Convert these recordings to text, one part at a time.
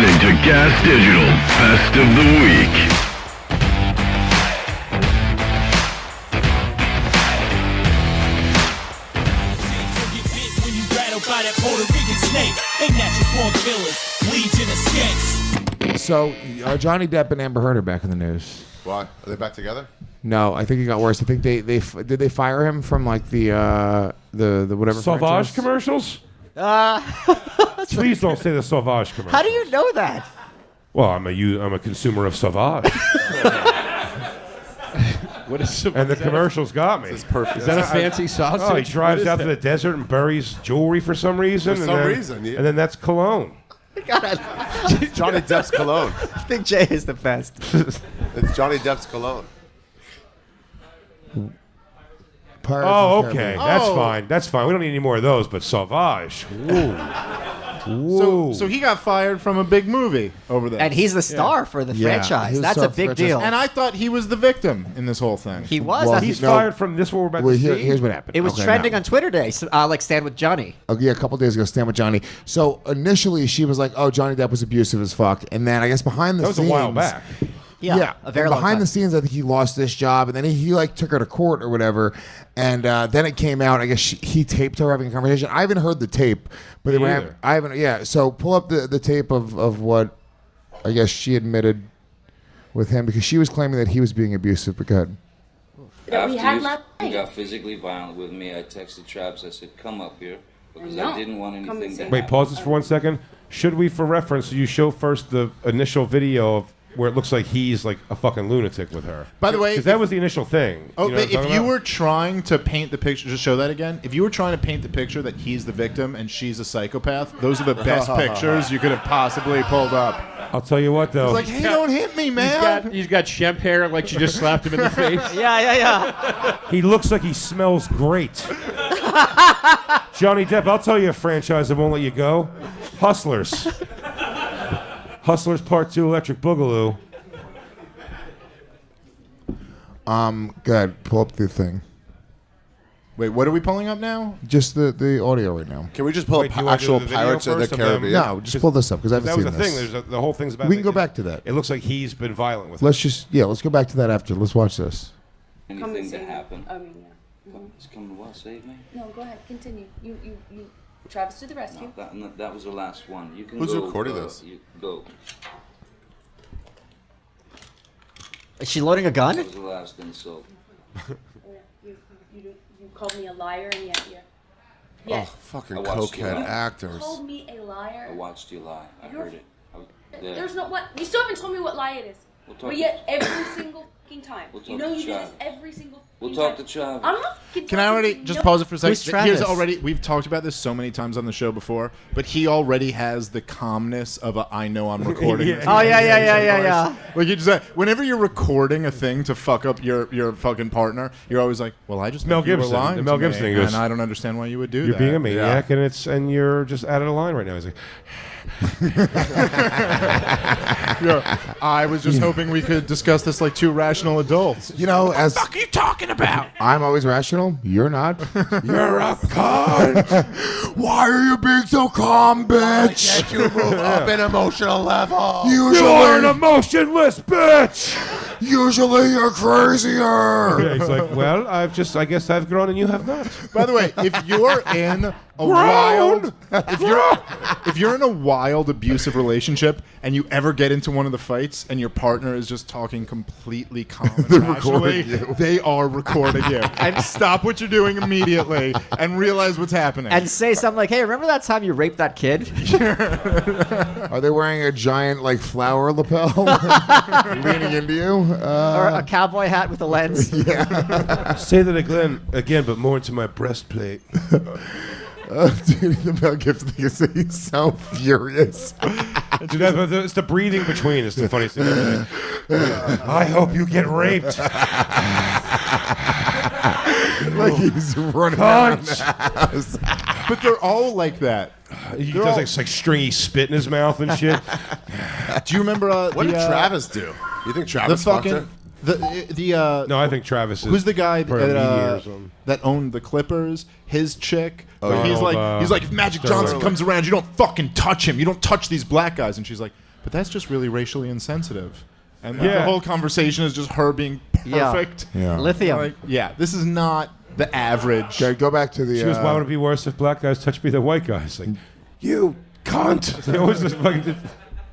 listening to Gas Digital Best of the Week. So, Johnny Depp and Amber Heard are back in the news. Why? Are they back together? No, I think it got worse. I think did they fire him from like the whatever Sauvage franchise? commercials? Please don't say the Sauvage commercials. How do you know that? Well, I'm a consumer of Sauvage. What is And the commercials got me. This is perfect. Is that a fancy sausage? Oh, he drives What is out to that? the desert and buries jewelry for some reason. For and some then, reason, yeah. And then that's cologne. God, Johnny Depp's cologne. I think Jay is the best. It's Johnny Depp's cologne. Pirates Oh, of the okay. Caribbean. That's fine. That's fine. We don't need any more of those, but Sauvage. Whoa. So he got fired from a big movie over there. And he's the star for the Yeah, franchise. he was That's star a for big franchise. deal. And I thought he was the victim in this whole thing. He was. Well, That's- He's No. fired from this what we're about Well, to see. here's what happened. it was Okay, trending now. on Twitter today, so, like Stand With Johnny. Oh, yeah, a couple days ago, Stand With Johnny. So initially, she was like, "Oh, Johnny Depp was abusive as fuck," and then I guess behind the That was scenes, a while back. Yeah, a very and long behind time. the scenes, I think he lost this job, and then he like took her to court or whatever, and then it came out. I guess he taped her having a conversation. I haven't heard the tape, but they Me were either. I haven't. Yeah, so pull up the tape of what I guess she admitted with him because she was claiming that he was being abusive. But go ahead. That we had After last you night. got physically violent with me, I texted Travis. I said, "Come up here," because know. I didn't want Come and anything say to Wait, happen. pause this for 1 second. Should we, for reference, you show first the initial video of where it looks like he's like a fucking lunatic with her? By the way, because that was the initial thing. Oh, You know what but I'm if talking you about? were trying to paint the picture, just show that again. If you were trying to paint the picture that he's the victim and she's a psychopath, those are the best pictures you could have possibly pulled up. I'll tell you what, though. It's like, hey, don't hit me, man. He's got Shemp hair like she just slapped him in the face. Yeah. He looks like he smells great. Johnny Depp, I'll tell you a franchise that won't let you go. Hustlers. Hustlers Part 2 Electric Boogaloo. Go ahead, pull up the thing. Wait, what are we pulling up now? Just the audio right now. Can we just pull Wait, up do you want to do actual the video Pirates of the first of them? Caribbean? No, just pull this up because I haven't That was seen the this. thing. The whole thing's about. We can go back to that. It looks like he's been violent with Let's go back to that after. Let's watch this. Come and Anything to save me. happen. I mean, yeah. It's coming to what? Save me? No, go ahead. Continue. You. Travis to the rescue. No, that was the last one. You can Who's go, recording this? You go. Is she loading a gun? That was the last insult. You called me a liar, and yet you're. Oh, Yes. fucking I watched you cokehead lie. actors. Called me a liar. I watched you lie. I You're- heard it. Yeah. There's no what. You still haven't told me what lie it is. We'll talk But yet every single fucking time. We'll You talk know to you do this Travis. every single. We'll fucking talk time. to Travis. I'm not. Can I already just pause it for a Who's second? Here's Travis? already. We've talked about this so many times on the show before, but he already has the calmness of a "I know I'm recording." Yeah. this." Oh, yeah. Like you just whenever you're recording a thing to fuck up your fucking partner, you're always like, "Well, I just Mel think you were Gibson. lying The Mel to me, Gibson thing goes, and I don't understand why you would do You're that." being a maniac, and you're just out of the line right now. He's like, Yeah. I was just hoping we could discuss this like two rational adults. You know, as What are you talking about? I'm always rational, you're not. "You're a cunt." Why are you being so calm, bitch? Can't you move up an emotional level? You are an Usually, emotionless bitch. usually you're crazier. Yeah, he's like, well, I guess I've grown and you have not. By the way, if you're in a wild, if you're in a wild abusive relationship and you ever get into one of the fights and your partner is just talking completely calm and rationally, they are recording you. And stop what you're doing immediately and realize what's happening. And say something like, hey, remember that time you raped that kid? Are they wearing a giant like flower lapel leaning into you? Or a cowboy hat with a lens? Say that again, but more into my breastplate. Dude, the Mel Gibson thing is he's so furious. Dude, it's the breathing between is the funniest thing ever. I hope you get raped. Like he's running around the Cunt. house. but they're all like that. He does like stringy spit in his mouth and shit. Do you remember What did Travis do? You think Travis fucked her? No, I think Travis is. Who's the guy part of media or that, something. that owned the Clippers? His chick. yeah. He's like, if Magic Sterling. Johnson comes around, you don't fucking touch him. You don't touch these black guys. And she's like, but that's just really racially insensitive. And Yeah. the whole conversation is just her being perfect. Yeah. Lithium. Like, yeah, this is not the average. Okay, go back to the. She goes, why would it be worse if black guys touch me than white guys? Like, you cunt. They always just fucking. Go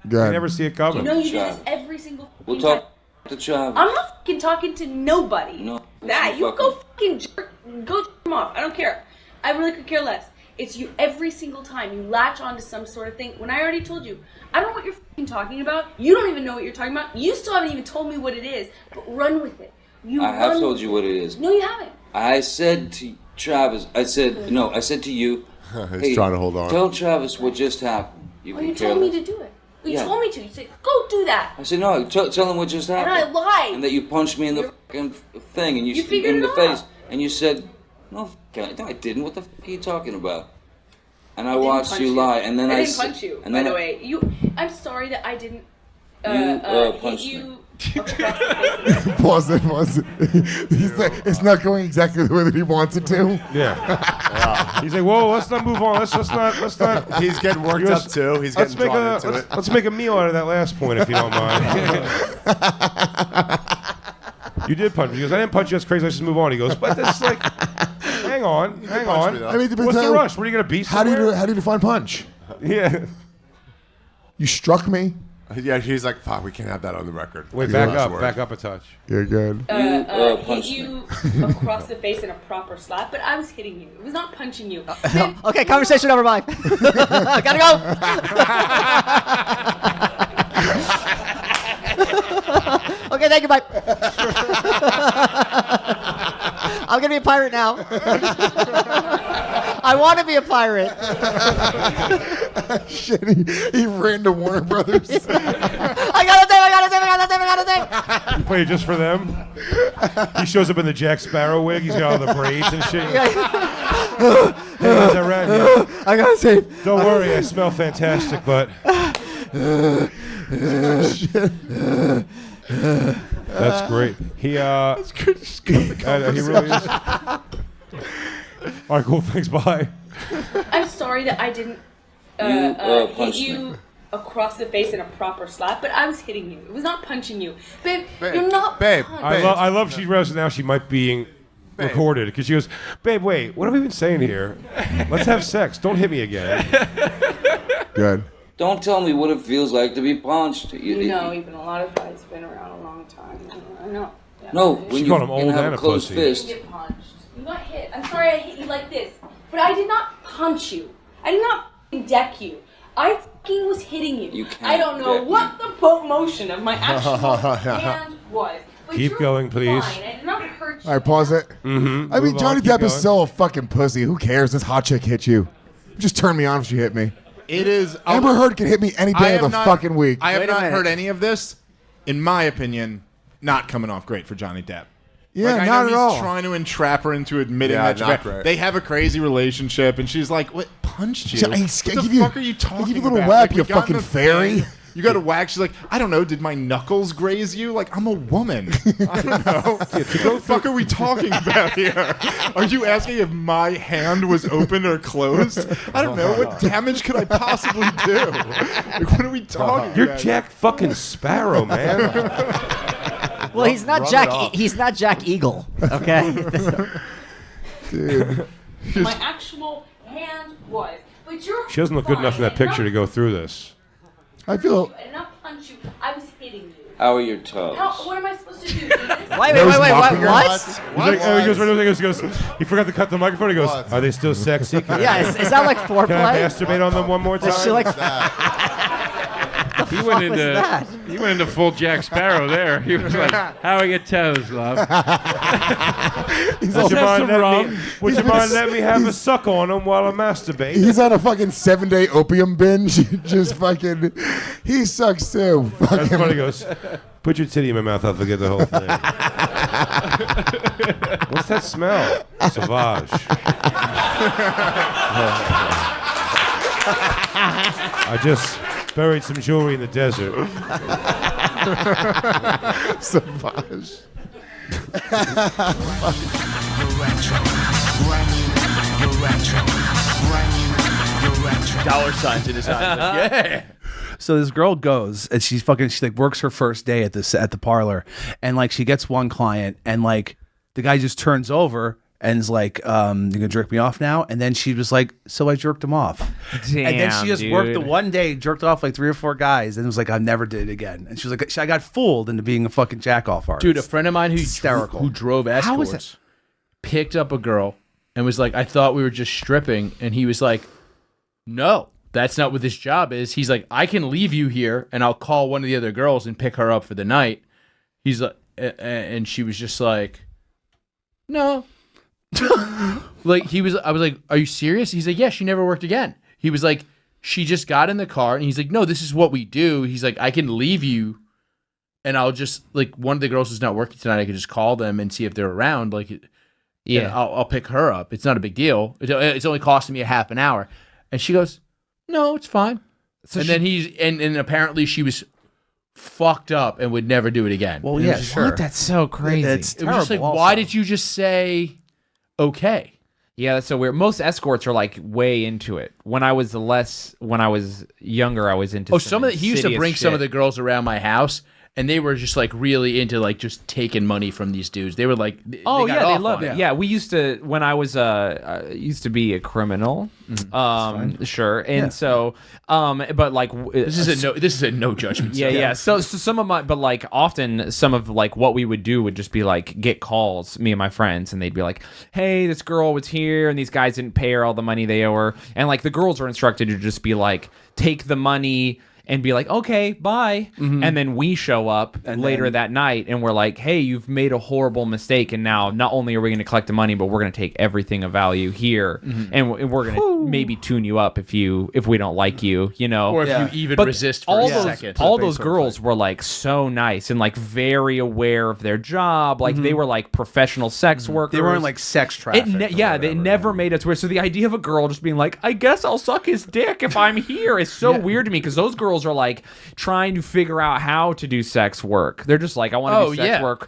You ahead. never see it You coming. know you do this every single We'll fucking talk to Travis. I'm not fucking talking to nobody. No. That you go fucking jerk, go jerk him off. I don't care. I really could care less. It's you every single time. You latch onto some sort of thing. When I already told you, I don't know what you're fucking talking about. You don't even know what you're talking about. You still haven't even told me what it is. But run with it. I have told you what it is. No, you haven't. I said to Travis, I said to you, He's trying to hold on. Tell Travis what just happened. You Well, can you care told me less. to do it. You Yeah. told me to. You said, go do that. I said, no, tell him what just And happened. I lied. And that you punched me in the fucking thing, and You figured in the it face, out. and you said, no, I didn't. What the fuck are you talking about? And I didn't watched punch you lie, and then I I didn't said- punch you, and by then the I- way. I'm sorry that I didn't You, hit punched you across the face. Pause it. Pause it. He's like, it's not going exactly the way that he wants it to. Yeah. He's like, whoa, let's not move on. Let's not. He's getting worked up too. He's Let's getting make drawn into it. let's make a meal out of that last point, if you don't mind. You did punch me. He goes, I didn't punch you. That's crazy. Let's just move on. He goes, but this is like, hang on. punch me, though. I mean, What's the rush? What are you gonna be? How do somewhere? you define punch? Yeah. You struck me. Yeah, he's like, fuck, we can't have that on the record. Wait, That's back the up. word. Back up a touch. You're good. Hit punched you across the face in a proper slap, but I was hitting you. It was not punching you. Okay, conversation over. Bye. Gotta go. Okay, thank you. Bye. I'm gonna be a pirate now. I want to be a pirate. Shit, he ran to Warner Brothers. I got a thing. You play it just for them? He shows up in the Jack Sparrow wig. He's got all the braids and shit. Hey, how's that rat here? I got a save. Don't worry, I smell fantastic, but that's great. He he really is. All right, cool. Thanks. Bye. I'm sorry that I didn't hit punched you across the face in a proper slap, but I was hitting you. It was not punching you. Babe, Babe, you're not babe, punch. I love she realizes now she might be recorded because she goes, babe, wait, what have we been saying here? Let's have sex. Don't hit me again. Good. Don't tell me what it feels like to be punched. You know, you've been a lot of fights, been around a long time. I know. Yeah. No, when She you called him old have and a a closed pussy. You fist. get punched. You got hit. I'm sorry I hit you like this, but I did not punch you. I did not f***ing deck you. I f***ing was hitting you. You can't I don't know deck what me. the motion of my actual hand was. But Keep you're going, please. Fine. I did not hurt you. All right, pause it. Mm-hmm. I mean, Move Johnny on, keep Depp is going. so a fucking pussy. Who cares? This hot chick hit you. Just turn me on if she hit me. It is. Amber Heard can hit me any day of the fucking week. I have Wait a not minute. heard any of this. In my opinion, not coming off great for Johnny Depp. Yeah, Like, I not know at he's all. trying to entrap her into admitting Yeah, that not she- great. they have a crazy relationship, and she's like, "What punched you? So, What I the give you- fuck are you I talking give you a little about? whack, we you got in fucking the fairy." thing. You got a whack. She's like, I don't know. Did my knuckles graze you? Like, I'm a woman. I don't know. What the fuck are we talking about here? Are you asking if my hand was open or closed? I don't know. What damage could I possibly do? Like, what are we talking You're about? Jack fucking Sparrow, man. Well, he's not Rub it Jack. off. He's not Jack Eagle. Okay. Dude. My actual hand was. But you're She doesn't look good enough in that picture to go through this. I feel. I did not punch you. I was hitting you. How are your toes? What am I supposed to do? Do this? Wait. Nose What? mocking her. What? He's like, oh, he goes, he forgot to cut the microphone. He goes, What? are they still sexy? Can Yeah, is that like I foreplay? masturbate on them one more time? Is she like? He went was that? into full Jack Sparrow there. He was like, "How are your toes, love?" He's Would you all- mind some letting me, rum. would you He's mind been- letting me have a suck on them while I masturbate? He's on a fucking 7-day opium binge. Just fucking. He sucks too. That's Fucking. funny. He goes, put your titty in my mouth. I'll forget the whole thing. What's that smell? Sauvage. I just buried some jewelry in the desert. Savage. $signs in his eyes. Like, yeah. So this girl goes and she like works her first day at the parlor, and like she gets one client, and like the guy just turns over and is like, "You gonna jerk me off now?" And then she was like, "So I jerked him off." Damn, and then she just worked the dude. one day, jerked off like 3 or 4 guys, and was like, "I never did it again." And she was like, "I got fooled into being a fucking jack off artist." Dude, a friend of mine hysterical. who drove How is escorts picked up a girl and was like, "I thought we were just stripping," and he was like, "No, that's not what this job is." He's like, "I can leave you here, and I'll call one of the other girls and pick her up for the night." He's like, and she was just like, "No." Like I was like, "Are you serious?" He's like, "Yeah, she never worked again." He was like, "She just got in the car," and he's like, "No, this is what we do." He's like, "I can leave you, and I'll just like one of the girls who's not working tonight. I can just call them and see if they're around. Like, Yeah. I'll pick her up. It's not a big deal. It's only costing me a half an hour." And she goes, "No, it's fine." So and she- then and apparently she was fucked up and would never do it again. Well, And it yeah, was just- sure. What? That's so crazy. It's It was just like, terrible why also. did you just say okay? Yeah, that's so weird. Most escorts are like way into it. When I was younger, I was into. Oh, some of he used to insidious bring some of shit. the girls around my house, and they were just like really into like just taking money from these dudes. They were like, Oh got yeah, they off love on it. Yeah, we used to when I was used to be a criminal. Sure, and so but like This is a no judgment. Yeah, zone. yeah. So some of my, but like often some of like what we would do would just be like get calls, me and my friends, and they'd be like, "Hey, this girl was here, and these guys didn't pay her all the money they owe her," and like the girls are instructed to just be like, take the money. And be like, okay, bye. And then we show up later that night and we're like, hey, you've made a horrible mistake. And now not only are we going to collect the money, but we're going to take everything of value here. And we're going to maybe tune you up if we don't like you, you know? Or if you even But resist for all a those, second. all those girls were like so nice and like very aware of their job. Like they were like professional sex workers. They weren't like sex trafficked. They never made us weird. So the idea of a girl just being like, I guess I'll suck his dick if I'm here is so weird to me because those girls are like trying to figure out how to do sex work. They're just like, I want to do sex work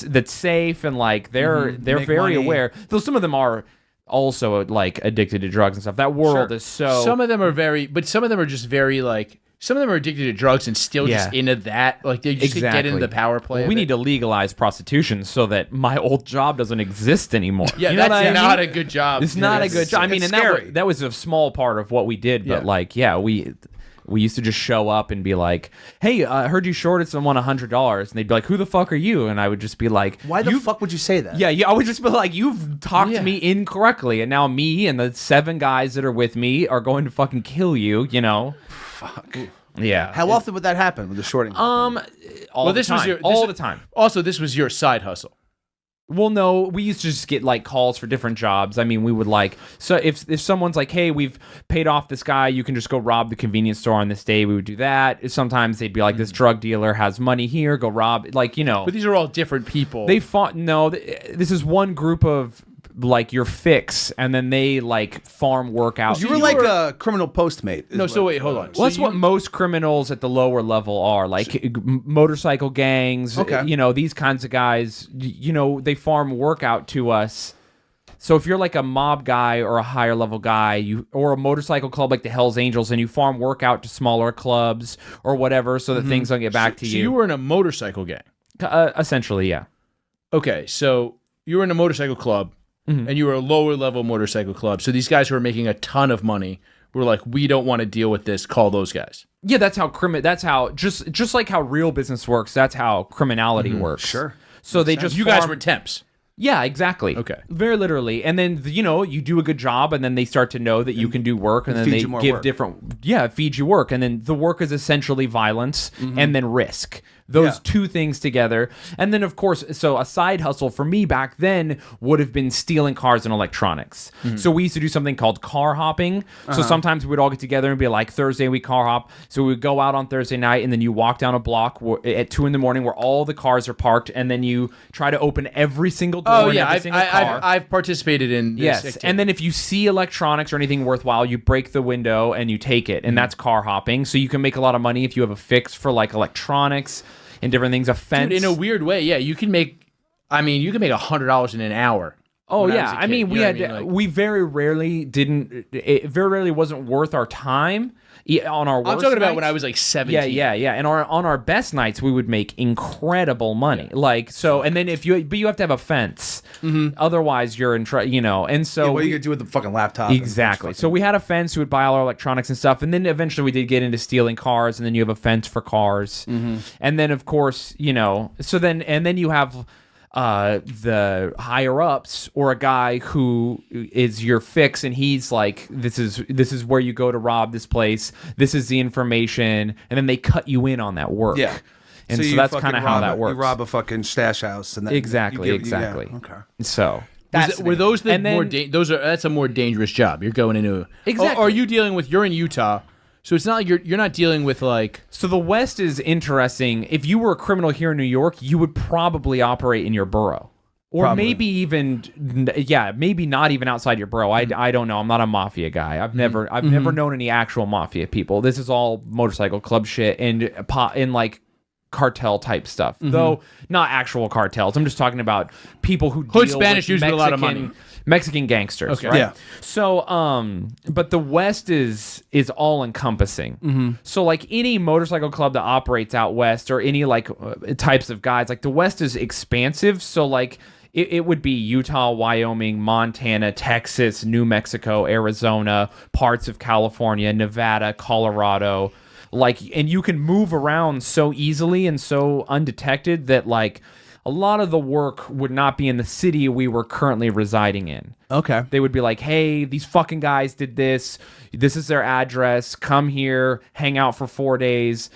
that's safe and like they're Make very money. aware. Though some of them are also like addicted to drugs and stuff. That world is so. Some of them are but some of them are just very like. Some of them are addicted to drugs and still just into that. Like they just get into the power play. We need to legalize prostitution so that my old job doesn't exist anymore. Yeah, you know that's what I mean? not a good job. It's not a good job. I mean, it's and scary. that was a small part of what we did, but like, yeah, we used to just show up and be like, "Hey, I heard you shorted someone $100," and they'd be like, "Who the fuck are you?" And I would just be like, Why the fuck would you say that? Yeah, I would just be like, "You've talked to me incorrectly, and now me and the 7 guys that are with me are going to fucking kill you." You know? Fuck. Yeah. How often would that happen with the shorting? All the time. All the time. Also, this was your side hustle. Well, no, we used to just get like calls for different jobs. I mean, we would like, so if someone's like, hey, we've paid off this guy, you can just go rob the convenience store on this day, we would do that. Sometimes they'd be like, this drug dealer has money here, go rob, like, you know. But these are all different people. They fought, no, this is one group of like your fix, and then they like farm workouts. You were like a criminal postmate. No, so wait, hold on. Well, that's what most criminals at the lower level are, like motorcycle gangs. Okay. You know, these kinds of guys. You know, they farm workout to us. So if you're like a mob guy or a higher level guy, or a motorcycle club like the Hells Angels, and you farm workout to smaller clubs or whatever, so that things don't get back to So you. you were in a motorcycle gang. Essentially, yeah. Okay, so you were in a motorcycle club, and you were a lower level motorcycle club. So these guys who are making a ton of money were like, we don't want to deal with this. Call those guys. Yeah, that's how just like how real business works. That's how criminality works. Sure. So they just You guys were temps. Yeah, exactly. Okay. Very literally. And then, you know, you do a good job, and then they start to know that you can do work, and then feed they you more give work. feed you work. And then the work is essentially violence and then risk. Those two things together. And then, of course, so a side hustle for me back then would have been stealing cars and electronics. So we used to do something called car hopping. So sometimes we'd all get together and be like, Thursday we car hop. So we would go out on Thursday night, and then you walk down a block at 2 a.m. where all the cars are parked, and then you try to open every single door in every single car. I've participated in this. Yes, activity. and then if you see electronics or anything worthwhile, you break the window and you take it, and that's car hopping. So you can make a lot of money if you have a fix for like electronics and different things. A fence. Dude, in a weird way, yeah, you can make $100 in an hour Oh when I yeah, was a I kid. mean, You we know had what I mean? Like- we very rarely didn't. It very rarely wasn't worth our time on our. I'm worst talking about nights. when I was like 17. Yeah. And on our best nights, we would make incredible money. Like so, and then but you have to have a fence, otherwise you're in trouble. And so what are you gonna do with the fucking laptop? Exactly. So we had a fence. We would buy all our electronics and stuff, and then eventually we did get into stealing cars, and then you have a fence for cars, and then of course so then you have. The higher ups or a guy who is your fix and he's like this is where you go to rob this place, this is the information, and then they cut you in on that work. And so that's kind of how that works. You rob a fucking stash house and then exactly Okay. So were those the and then, more that's a more dangerous job. You're going into Exactly. Or are you dealing with you're in Utah, so it's not like you're not dealing with like. So the West is interesting. If you were a criminal here in New York, you would probably operate in your borough. Or maybe even, maybe not even outside your borough. I don't know. I'm not a mafia guy. I've never known any actual mafia people. This is all motorcycle club shit and like cartel type stuff. Though not actual cartels. I'm just talking about people who deal Spanish with usually a lot of money. Mexican gangsters, Okay. right? Yeah. So, but the West is all encompassing. So, like any motorcycle club that operates out west, or any like types of guys, like the West is expansive. So, like it would be Utah, Wyoming, Montana, Texas, New Mexico, Arizona, parts of California, Nevada, Colorado. And you can move around so easily and so undetected that like. A lot of the work would not be in the city we were currently residing in. Okay. They would be like, hey, these fucking guys did this. This is their address. Come here, hang out for 4 days,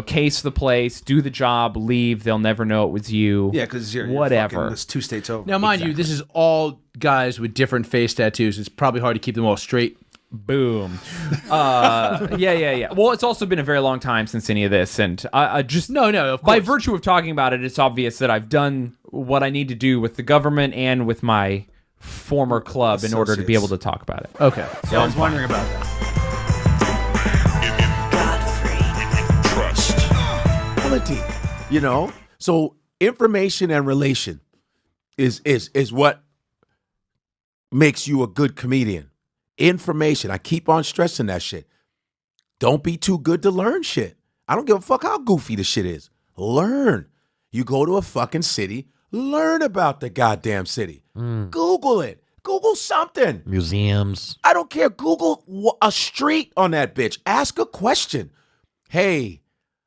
case the place, do the job, leave. They'll never know it was you. Yeah, because you're whatever. fucking, it's 2 states over. Now, mind you, this is all guys with different face tattoos. It's probably hard to keep them all straight. Boom. Yeah. Well, it's also been a very long time since any of this, and I just no. Of course. By virtue of talking about it, it's obvious that I've done what I need to do with the government and with my former club in order to be able to talk about it. Okay. So I was wondering about that. So information and relation is what makes you a good comedian. Information. I keep on stressing that shit. Don't be too good to learn shit. I don't give a fuck how goofy the shit is. Learn. You go to a fucking city, learn about the goddamn city. Google it. Google something. Museums. I don't care. Google a street on that bitch. Ask a question. Hey,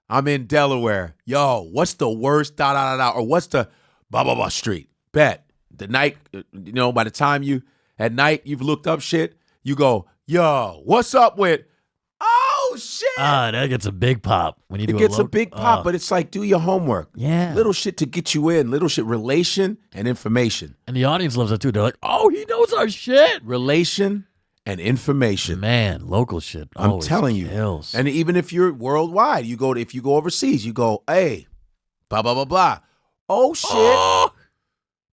I'm in Delaware. Yo, what's the worst or what's the blah, blah, blah street? Bet. The night, by the time at night you've looked up shit, you go, yo, what's up with, oh, shit. That gets a big pop when you do it gets a big pop, but it's like, do your homework. Yeah. Little shit to get you in, little shit, relation and information. And the audience loves it too. They're like, oh, he knows our shit. Relation and information. Man, local shit. I'm telling you. Kills. And even if you're worldwide, if you go overseas, you go, hey, blah, blah, blah, blah. Oh, shit. Oh.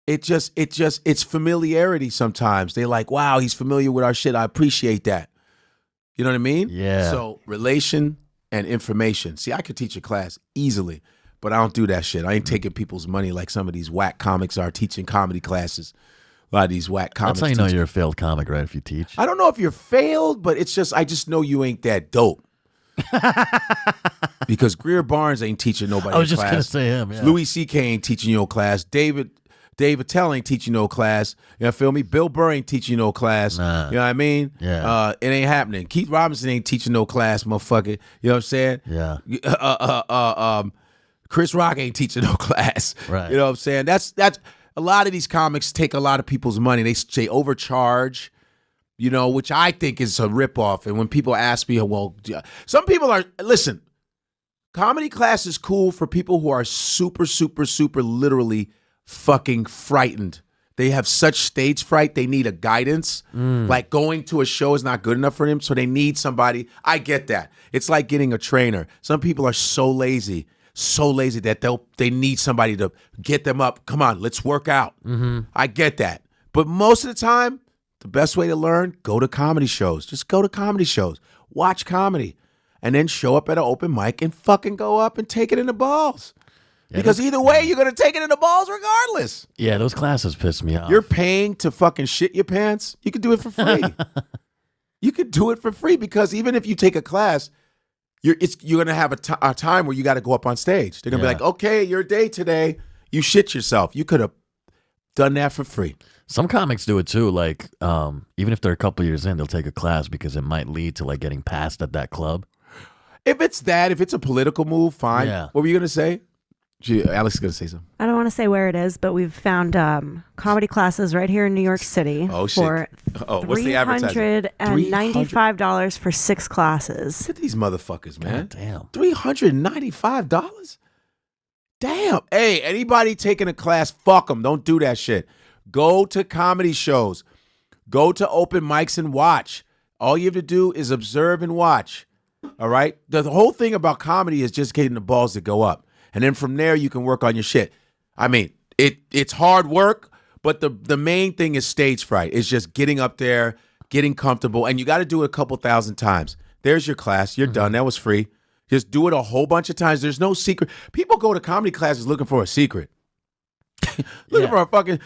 It's familiarity sometimes. They're like, wow, he's familiar with our shit. I appreciate that. You know what I mean? Yeah. So relation and information. See, I could teach a class easily, but I don't do that shit. I ain't taking people's money like some of these whack comics are teaching comedy classes. A lot of these whack comics. That's how you know you're a failed comic, right? If you teach. I don't know if you're failed, but I just know you ain't that dope. Because Greer Barnes ain't teaching nobody I was a just class. going to say him. Yeah. Louis C.K. ain't teaching you no class. Dave Attell ain't teaching no class. You know, feel me? Bill Burr ain't teaching you no class. Nah. You know what I mean? Yeah. It ain't happening. Keith Robinson ain't teaching no class, motherfucker. You know what I'm saying? Yeah. Chris Rock ain't teaching no class. Right. You know what I'm saying? That's a lot of these comics take a lot of people's money. They overcharge, which I think is a ripoff. And when people ask me, well, some people listen, comedy class is cool for people who are super, super, super literally fucking frightened. They have such stage fright, they need a guidance. Like going to a show is not good enough for them, so they need somebody. I get that. It's like getting a trainer. Some people are so lazy that they need somebody to get them up. Come on, let's work out. I get that. But most of the time, the best way to learn, go to comedy shows. Just go to comedy shows. Watch comedy. And then show up at an open mic and fucking go up and take it in the balls. Because either way, you're gonna take it in the balls regardless. Yeah, those classes piss me off. You're paying to fucking shit your pants. You could do it for free. You could do it for free because even if you take a class, you're gonna have a time where you got to go up on stage. They're gonna be like, okay, your day today. You shit yourself. You could have done that for free. Some comics do it too. Like, even if they're a couple years in, they'll take a class because it might lead to like getting passed at that club. If it's a political move, fine. Yeah. What were you gonna say? Alex is gonna say something. I don't want to say where it is, but we've found comedy classes right here in New York City for what's the advertising? $395 for 6 classes. Look at these motherfuckers, man. God damn. $395? Damn. Hey, anybody taking a class, fuck them. Don't do that shit. Go to comedy shows. Go to open mics and watch. All you have to do is observe and watch. All right? The whole thing about comedy is just getting the balls to go up. And then from there, you can work on your shit. I mean, it's hard work, but the main thing is stage fright. It's just getting up there, getting comfortable, and you got to do it a couple thousand times. There's your class. You're done. That was free. Just do it a whole bunch of times. There's no secret. People go to comedy classes looking for a secret. Looking for a fucking...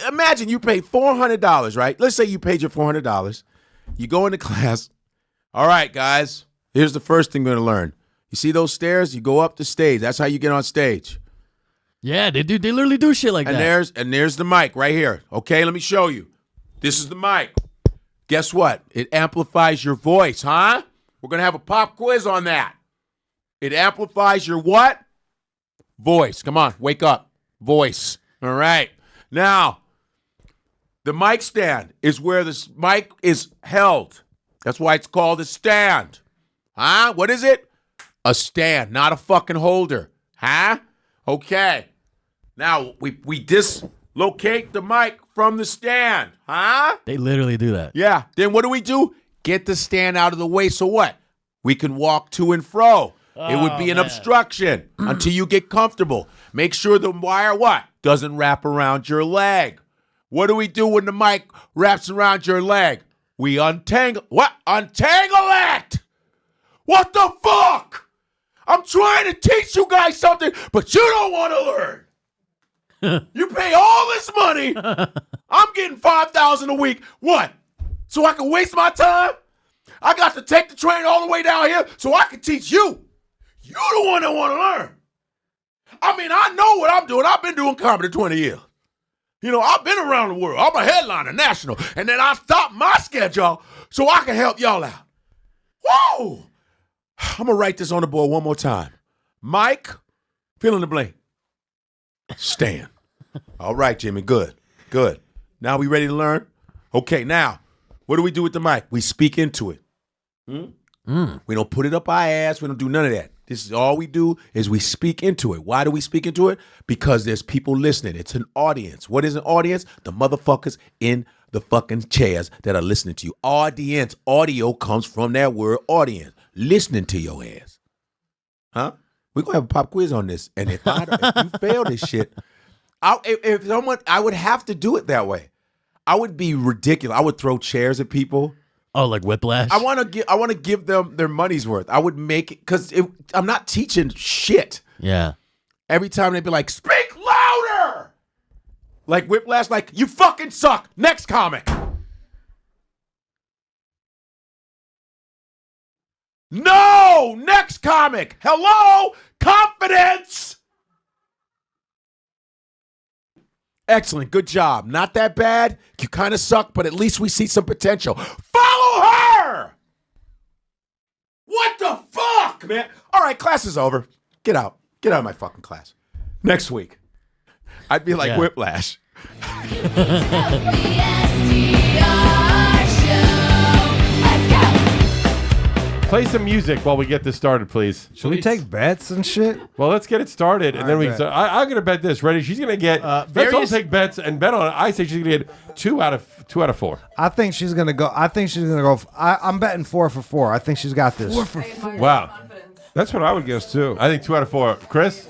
Imagine you pay $400, right? Let's say you paid your $400. You go into class. All right, guys. Here's the first thing we're going to learn. You see those stairs? You go up the stage. That's how you get on stage. Yeah, they do. They literally do shit like that. And there's the mic right here. Okay, let me show you. This is the mic. Guess what? It amplifies your voice, huh? We're going to have a pop quiz on that. It amplifies your what? Voice. Come on, wake up. Voice. All right. Now, the mic stand is where this mic is held. That's why it's called a stand. Huh? What is it? A stand, not a fucking holder. Huh? Okay. Now, we dislocate the mic from the stand. Huh? They literally do that. Yeah. Then what do? Get the stand out of the way. So what? We can walk to and fro. It would be an obstruction until you get comfortable. Make sure the wire what? Doesn't wrap around your leg. What do we do when the mic wraps around your leg? We untangle. What? Untangle it! What the fuck? I'm trying to teach you guys something, but you don't want to learn. You pay all this money. I'm getting $5,000 a week. What? So I can waste my time? I got to take the train all the way down here so I can teach you. You're the one that want to learn. I mean, I know what I'm doing. I've been doing comedy 20 years. You know, I've been around the world. I'm a headliner, national. And then I stopped my schedule so I can help y'all out. Whoa! I'm going to write this on the board one more time. Mike, fill in the blank. Stand. All right, Jimmy. Good. Good. Now we ready to learn? Okay, now, what do we do with the mic? We speak into it. We don't put it up our ass. We don't do none of that. This is all we do is we speak into it. Why do we speak into it? Because there's people listening. It's an audience. What is an audience? The motherfuckers in the fucking chairs that are listening to you. Audience. Audio comes from that word audience. Listening to your ass. Huh? We're going to have a pop quiz on this. And if you fail this shit, I would have to do it that way. I would be ridiculous. I would throw chairs at people. Oh, like whiplash? I want to give them their money's worth. I would make it because I'm not teaching shit. Yeah. Every time they'd be like, "Speak louder!" Like whiplash, like you fucking suck. Next comic. No, next comic. Hello, confidence. Excellent, good job. Not that bad. You kind of suck, but at least we see some potential. Follow her! What the fuck, man? All right, class is over. Get out. Get out of my fucking class. Next week. I'd be like Whiplash. Play some music while we get this started, please. Should we take bets and shit? Well, let's get it started, and then we. I'm going to bet this. Ready? She's going to get. Let's all take bets and bet on it. I say she's going to get 2 out of 4. I think she's going to go. I'm betting 4 for 4. I think she's got this. 4 for 4. Wow, that's what I would guess too. I think 2 out of 4. Chris.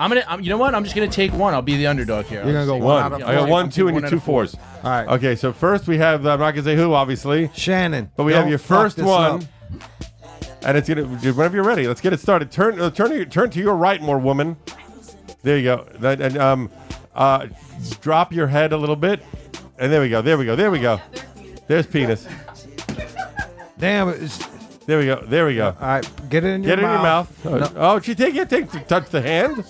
You know what? I'm just gonna take one. I'll be the underdog here. You're gonna go 1 out of 4. I got 1, 2, and your 2 4s. All right. Okay, so first we have. I'm not gonna say who, obviously. Shannon. But we have your first one. And it's gonna whenever you're ready. Let's get it started. Turn to your right, more woman. There you go. And drop your head a little bit. And there we go. There's penis. Damn. There we go. All right, get it in your mouth. mouth. Oh, she take touch the hand.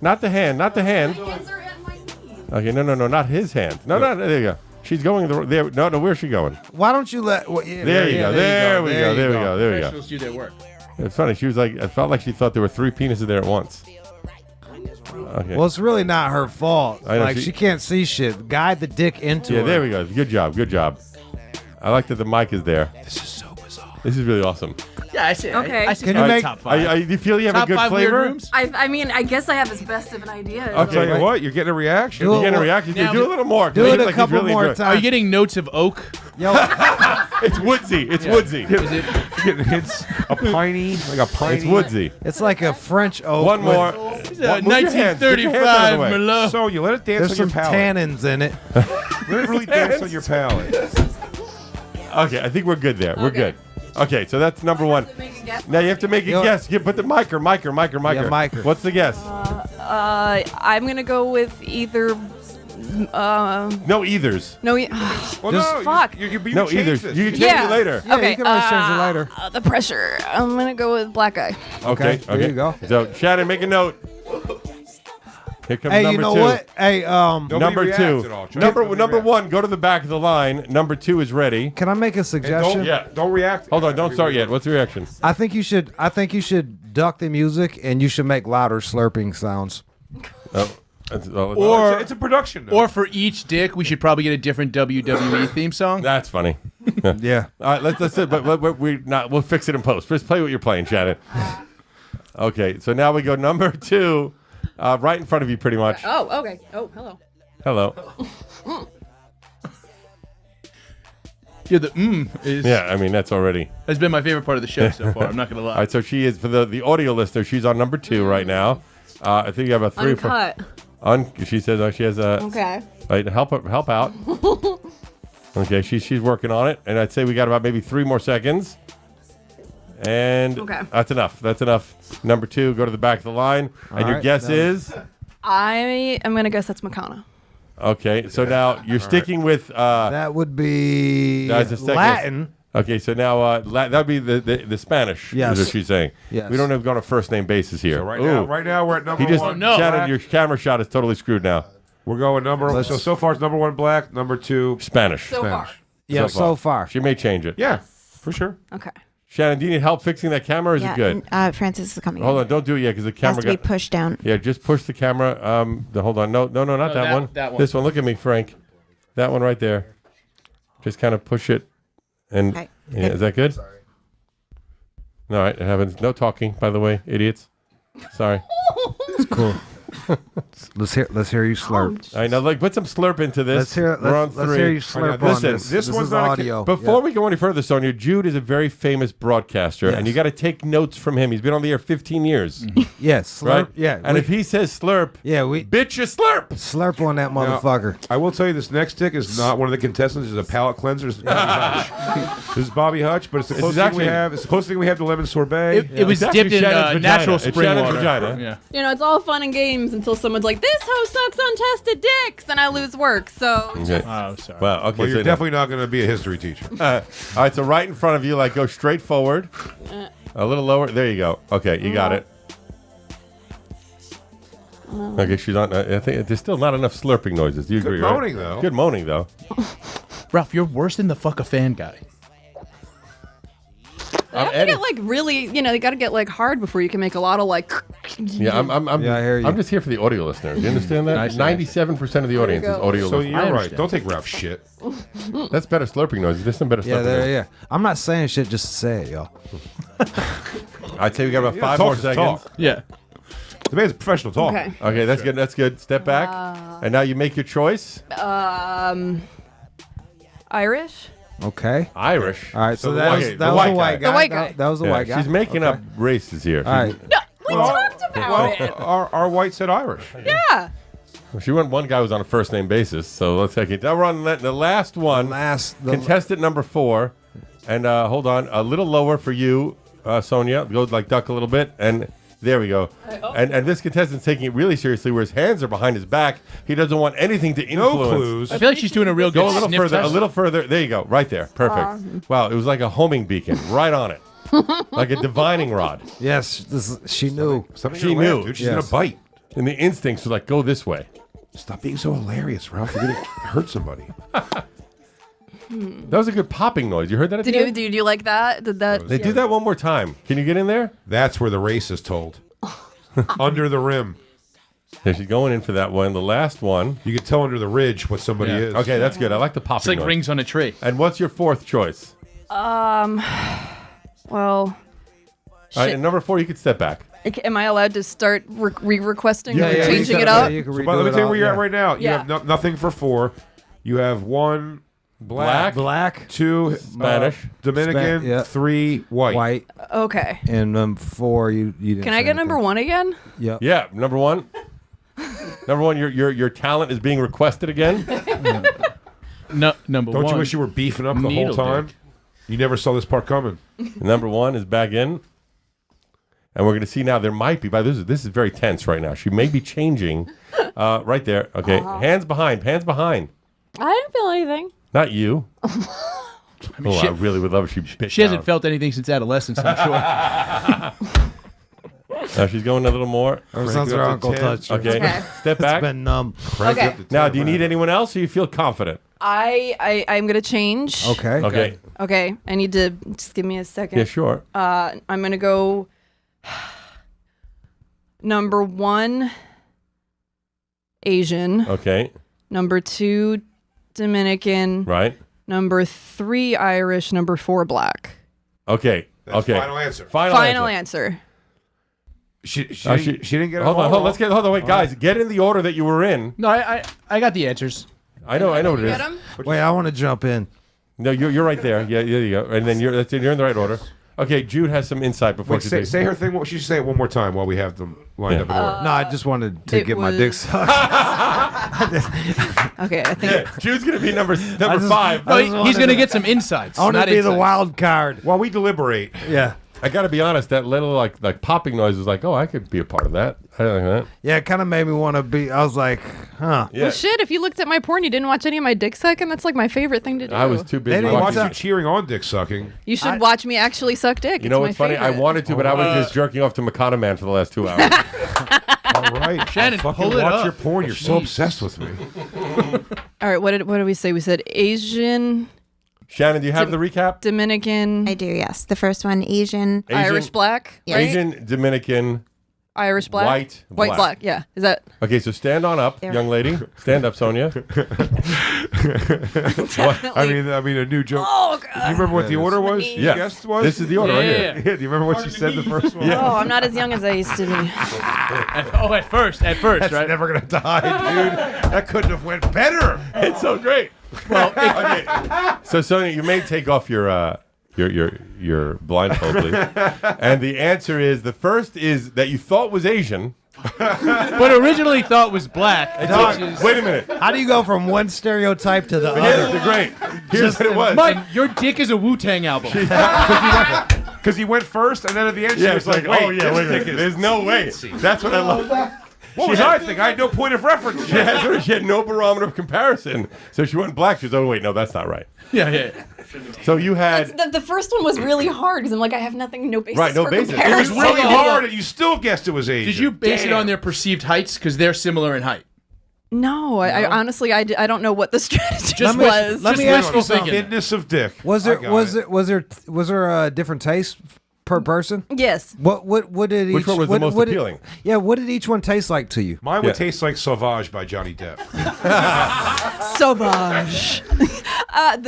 Not the hand. Okay, no, not his hand. No, there you go. She's going there. No, where's she going? Why don't you let? There you go. There we go. Professionals do their work. It's funny. She was like, it felt like she thought there were 3 penises there at once. Okay. Well, it's really not her fault. I know, Like she can't see shit. Guide the dick into Yeah, her. there we go. Good job. I like that the mic is there. This is so bizarre. This is really awesome. Yeah, I see. Okay. I see. Can you make top 5? Do you feel you have top a good 5 flavor? Weird rooms? I mean, I guess I have as best of an idea. I'll tell you what, you're getting a reaction. You're getting a reaction. Now- Do a little more. Do it a Like he's couple really more enjoying- Are you times. getting notes of oak? Yo, It's woodsy. It's woodsy. It's a piney, like a piney. It's woodsy. it's like a French oak. One more. It's Move your hands. Get your hands out of the way. 1935 Merlot. So you let it dance There's on some your palate. tannins in it. Let it really dance on your palate. Okay, I think we're good there. We're good. Okay, so that's number 1. Now you have to make a guess. Put the micer. micer. What's the guess? I'm gonna go with either. No ethers. No. Well, Just no, fuck. You No change ethers. this. You can change it later. Yeah, Okay, you can always change it later. The pressure. I'm gonna go with black guy. Okay. there you go. So Shannon, make a note. Here comes Hey, number you know 2. what? Hey, Nobody Number reacts 2. at all. Nobody Number reacts. 1, go to the back of the line. Number 2 is ready. can I make a suggestion? Don't react. Hold on, don't start yet. What's the reaction? I think you should duck the music and you should make louder slurping sounds. Oh. Or It's a production. Though. Or for each dick, we should probably get a different WWE theme song. That's funny. Yeah. All right, let's do it, but we're not. We'll fix it in post. Just play what you're playing, Shannon. Okay, so now we go number 2, right in front of you, pretty much. Oh, okay. Oh, hello. Hello. Yeah, the is. Yeah, I mean that's already. Has been my favorite part of the show so far. I'm not gonna lie. All right, so she is for the audio listener. She's on number 2 right now. I think you have a 3 Uncut. She says she has a. Okay. Right, help out. Okay, she's working on it, and I'd say we got about maybe 3 more seconds. And Okay. that's enough. Number 2, go to the back of the line, and your right, guess is. I am gonna guess that's Makana. Okay, so now you're sticking with. That would be That's a second. Latin. Okay, so now that would be the Spanish. Yes. Is what she's saying. Yes. We don't have gone on first name basis here. So right Ooh. now we're at number He just 1. Shannon, your camera shot is totally screwed now. We're going number. So far it's number 1 black, number 2 Spanish. So far. Yeah, so far. She may change it. Yeah, for sure. Okay. Shannon, do you need help fixing that camera? Or is it good? Francis is coming. Hold on, don't do it yet because the camera Has to be got pushed down. Yeah, just push the camera. Hold on, no, not that one. that one. This one. Look at me, Frank. That one right there. Just kind of push it, and Okay. yeah, is that good? Sorry. All right, it happens. No talking, by the way, idiots. Sorry. It's cool. Let's hear you slurp. I know. Like, put some slurp into this. We're on 3. let's hear you slurp on Listen, this. this This one's is not audio. Before Yeah. we go any further, Sonia, Jude is a very famous broadcaster, and Yes. you got to take notes from him. He's been on the air 15 years. Yes, slurp. Right? Yeah, And if he says slurp, bitch, you slurp. Slurp on that motherfucker. Now, I will tell you, this next tick is not one of the contestants. It's a palate cleanser. This is Bobby Hutch. This is Bobby Hutch, but it's the This closest is thing we actually- have. It's the closest thing we have to lemon sorbet. It was dipped in natural spring water. Vagina. You know, it's all fun and games until someone's like, "This host sucks on tested dicks," and I lose work. So. Okay. Oh, sorry. Well, okay. Well, you're so definitely not going to be a history teacher. All right, so right in front of you, like go straight forward, a little lower. There you go. Okay, you got it. Okay, she's on. I think there's still not enough slurping noises. Do you Good agree? moaning, right? though. Good moaning, though. Ralph, you're worse than the fuck a fan guy. They have to get like really, you know, they got to get like hard before you can make a lot of like. Yeah, I'm Yeah, I hear you. I'm just here for the audio listeners. You understand that? 97% of the audience is audio So listeners. you're right. Don't take Ralph's shit. That's better slurping noises. There's some better Yeah, slurping there, noises. yeah. I'm not saying shit just to say it, y'all. I'd say we got about Yeah, 5 talk more is seconds. talk. Yeah. The man's a professional talker. Okay. Okay, that's good. That's good. Step back, and now you make your choice. Irish. Okay. Irish. All right, so the that white- was the that was white a white guy. guy. The white guy. That was a Yeah, white guy. she's making Okay. up races here. All right. We talked about it. Our white said Irish. Yeah. She went. One guy was on a first name basis, so let's take it. Now we're on the last one. The contestant number 4, and hold on, a little lower for you. Sonia. Go like duck a little bit, and there we go. And this contestant's taking it really seriously, where his hands are behind his back. He doesn't want anything to influence. clues. I feel like she's doing a real good Go a little sniff further. test. A little further. There you go. Right there. Perfect. Wow, it was like a homing beacon, right on it, like a divining rod. Yes, she knew. She knew. Dude, she's gonna bite. And the instincts were like, go this way. Stop being so hilarious, Ralph. You're gonna hurt somebody. That was a good popping noise. You heard that? At the end? Did you like that? Did that? They do that one more time. Can you get in there? That's where the race is told. Under the rim. Yeah, she's going in for that one. The last one. You can tell under the ridge what somebody is. Okay, that's good. I like the popping It's like noise. rings on a tree. And what's your fourth choice? Well, All right, and number 4, you could step back. am I allowed to start requesting or you changing can- it up? So, let me tell you where you're at right now. You Yeah. have nothing for 4. You have 1 black, 2 Spanish, Dominican, yeah. 3 white. Okay. And 4, you didn't. Can say I get anything. number 1 again? Yep. Yeah, number 1. Number 1, your talent is being requested again. No, number Don't 1. you wish you were beefing up the whole Needle time? dick. You never saw this part coming. Number 1 is back in. And we're going to see now, there might be, this is very tense right now. She may be changing right there. Okay, hands behind. I didn't feel anything. Not you. mean, I really would love if she bit She hasn't down. felt anything since adolescence, I'm sure. Now she's going a little more. Ever since her uncle touched her. Okay. Step back. It's been numb. Okay. Now, do you need anyone else or you feel confident? I'm gonna change. Okay. Okay. Okay. I need to just give me a second. Yeah, sure. I'm gonna go number 1 Asian. Okay. Number 2 Dominican. Right. Number 3 Irish. Number 4 black. Okay. That's okay. final answer. Final answer. She didn't get it Hold all. on. Hold on. Wait, guys. Get in the order that you were in. No, I got the answers. I know what it is. Get 'em? Wait, I want to jump in. No, you're right there. Yeah, there you go. And then you're in the right order. Okay, Jude has some insight before Wait, she say her thing. She should say it one more time while we have them lined up in order. No, I just wanted to it get my was- dick sucked. Okay, I think. Jude's gonna be number just- 5. No, he's going to get some insights. I want to not be the insights. wild card. While we deliberate. Yeah. I got to be honest. That little like popping noise was like, oh, I could be a part of that. I like that. Yeah, it kind of made me want to be. I was like, huh. Yeah. Well, shit, if you looked at my porn, you didn't watch any of my dick sucking, that's like my favorite thing to do. I was too busy didn't I watching. watched you cheering on dick sucking. You should watch me actually suck dick. You know It's what's my funny? I favorite. wanted to, but I was just jerking off to McConaughey Man for the last 2 hours. All right, Shannon, I'll fucking pull it watch up. your porn. You're so obsessed with me. All right, what did we say? We said Asian, Shannon, do you have the recap? Dominican, I do, yes. The first one, Asian. Irish black, right? Asian, Dominican, Irish black, white, white black. black. Yeah, is that? Okay, so stand on up, There. young lady. Stand up, Sonia. I mean, a new joke. Oh god. You remember what the order was? Yeah. You guessed was? This is the order right Yeah. here. Yeah, do you remember what she said the first one? Oh, I'm not as young as I used to be. At first, That's right? never gonna die, dude. That couldn't have went better. It's so great. Well, okay. So Sonia, you may take off your blindfold, please. And the answer is the first is that you thought was Asian. But originally thought was black. Dog, which is- wait a minute. How do you go from one stereotype to the Here's other? the great. Here's what it was. Mike, your dick is a Wu-Tang album. Because he went first, and then at the end, she Yeah, was it's like, wait, oh yeah, this wait a dick minute. is There's no way. That's what I love. What was I thinking? I had no point of reference. She had no barometer of comparison. So she went black. She was, oh wait, no, that's not right. Yeah. So you had The first one was really hard because I'm like, I have no basis. Right, no for basis. It was comparison. It was really Hold on. hard, and you still guessed it was Asian. Did you base it Damn. on their perceived heights? Because they're similar in height. No, I honestly, I don't know what the strategy Just was. let me Just ask you wishful something. thinking. Thinness of dick. Was I there got it. a different taste per person? Yes. What did each? Which one was the what, most what did- appealing? Yeah, what did each one taste like to you? Mine Yeah. would taste like Sauvage by Johnny Depp. Sauvage.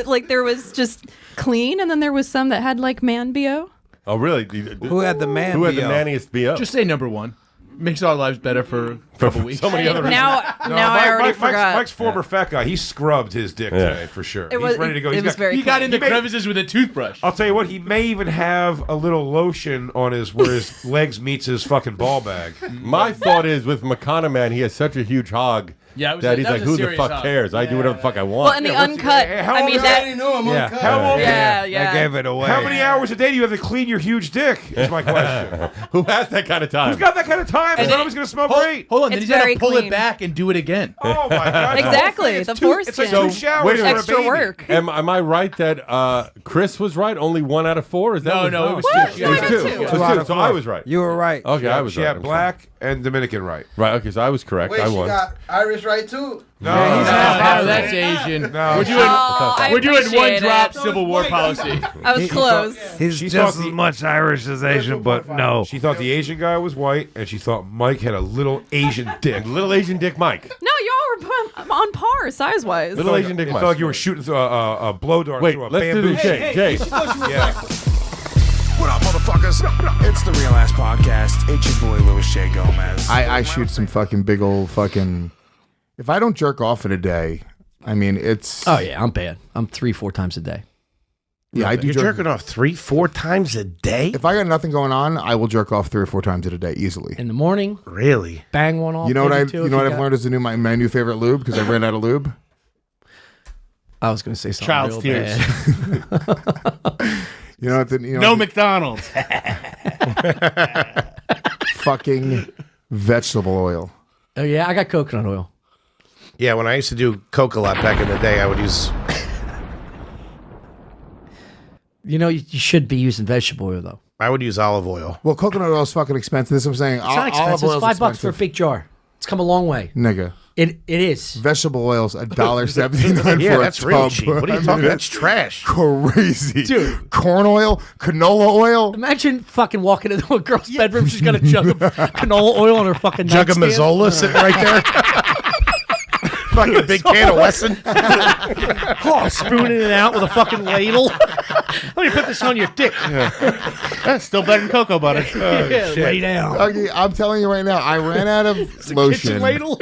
Like there was just clean, and then there was some that had like man bo. Oh really? Who had the man? Who had the BO? nanniest BO? Just say number one. Makes our lives better for a couple weeks. so many other reasons. Now I already forgot. Mike's former fat guy. He scrubbed his dick today for sure. It was- He's ready to go. it He's was very He got clean. in the He may- crevices with a toothbrush. I'll tell you what. He may even have a little lotion on his where his legs meets his fucking ball bag. My thought is with McConaughey Man, he has such a huge hog Yeah, it was Daddy's that like, was a who the serious fuck hug. cares? I do whatever the fuck I want. Well, and the uncut. I mean, that. Yeah. I gave it away. How many hours a day do you have to clean your huge dick? Is my question. Who has that kind of time? Who's got that kind of time? It's always going to smell great. Hold on, then It's he's got very to pull clean. it back and do it again. Oh my god! Exactly. The foreskin. It's like 2 showers. Wait a minute. Extra work. Am I right that Chris was right? Only 1 out of 4? Is that No, what no, it was What? two. No, I It got was two. 2. Two out of So four. I was right. You were right. Okay, I was She right. had I'm black and Dominican right. sorry. Right. Okay, so I was correct. I won. Irish right too. No, No, that's Asian. No. We're doing, I we're doing one appreciate drop it. Civil War policy. I was close. He's She just thought as much Irish as Asian, but no. She thought the Asian guy was white, and she thought Mike had a little Asian dick. Little Asian Dick Mike. No, y'all were on par size wise. Little Asian Dick It Mike. felt like you were shooting through a blow dart Wait, through a let's do bamboo this. stick. Jay. Yeah. What up, motherfuckers? It's the Real Ass Podcast. It's your boy, Louis J. Gomez. I shoot some fucking big old fucking. If I don't jerk off in a day, I mean it's. Oh yeah, I'm bad. I'm 3-4 times a day. Yeah, I do. You're jerking off 3-4 times a day? If I got nothing going on, I will jerk off 3 or 4 times in a day easily. In the morning, Really? bang one off. You know what maybe two if I've got- learned is my new favorite lube because I ran out of lube. I was going to say something Child's real tears. bad. No McDonald's. Fucking vegetable oil. Oh yeah, I got coconut oil. Yeah, when I used to do coke a lot back in the day, I would use. You know, you should be using vegetable oil though. I would use olive oil. Well, coconut oil is fucking expensive. This is what I'm saying. It's not expensive. It's $5 for a big jar. It's come a long way. Nigga. It is. Vegetable oil's $1.79 Yeah, for that's a real tub. cheap. What are you talking? That's trash. Crazy. Dude. Corn oil, canola oil. Imagine fucking walking into a girl's bedroom. She's got a jug of canola oil on her fucking Jug of nightstand. Mazzola sitting right there. Fucking big can of Wesson. Oh, spooning it out with a fucking ladle. Let me put this on your dick. That's still better than cocoa butter. Yeah, lay down. Okay, I'm telling you right now, I ran out of lotion. Kitchen ladle.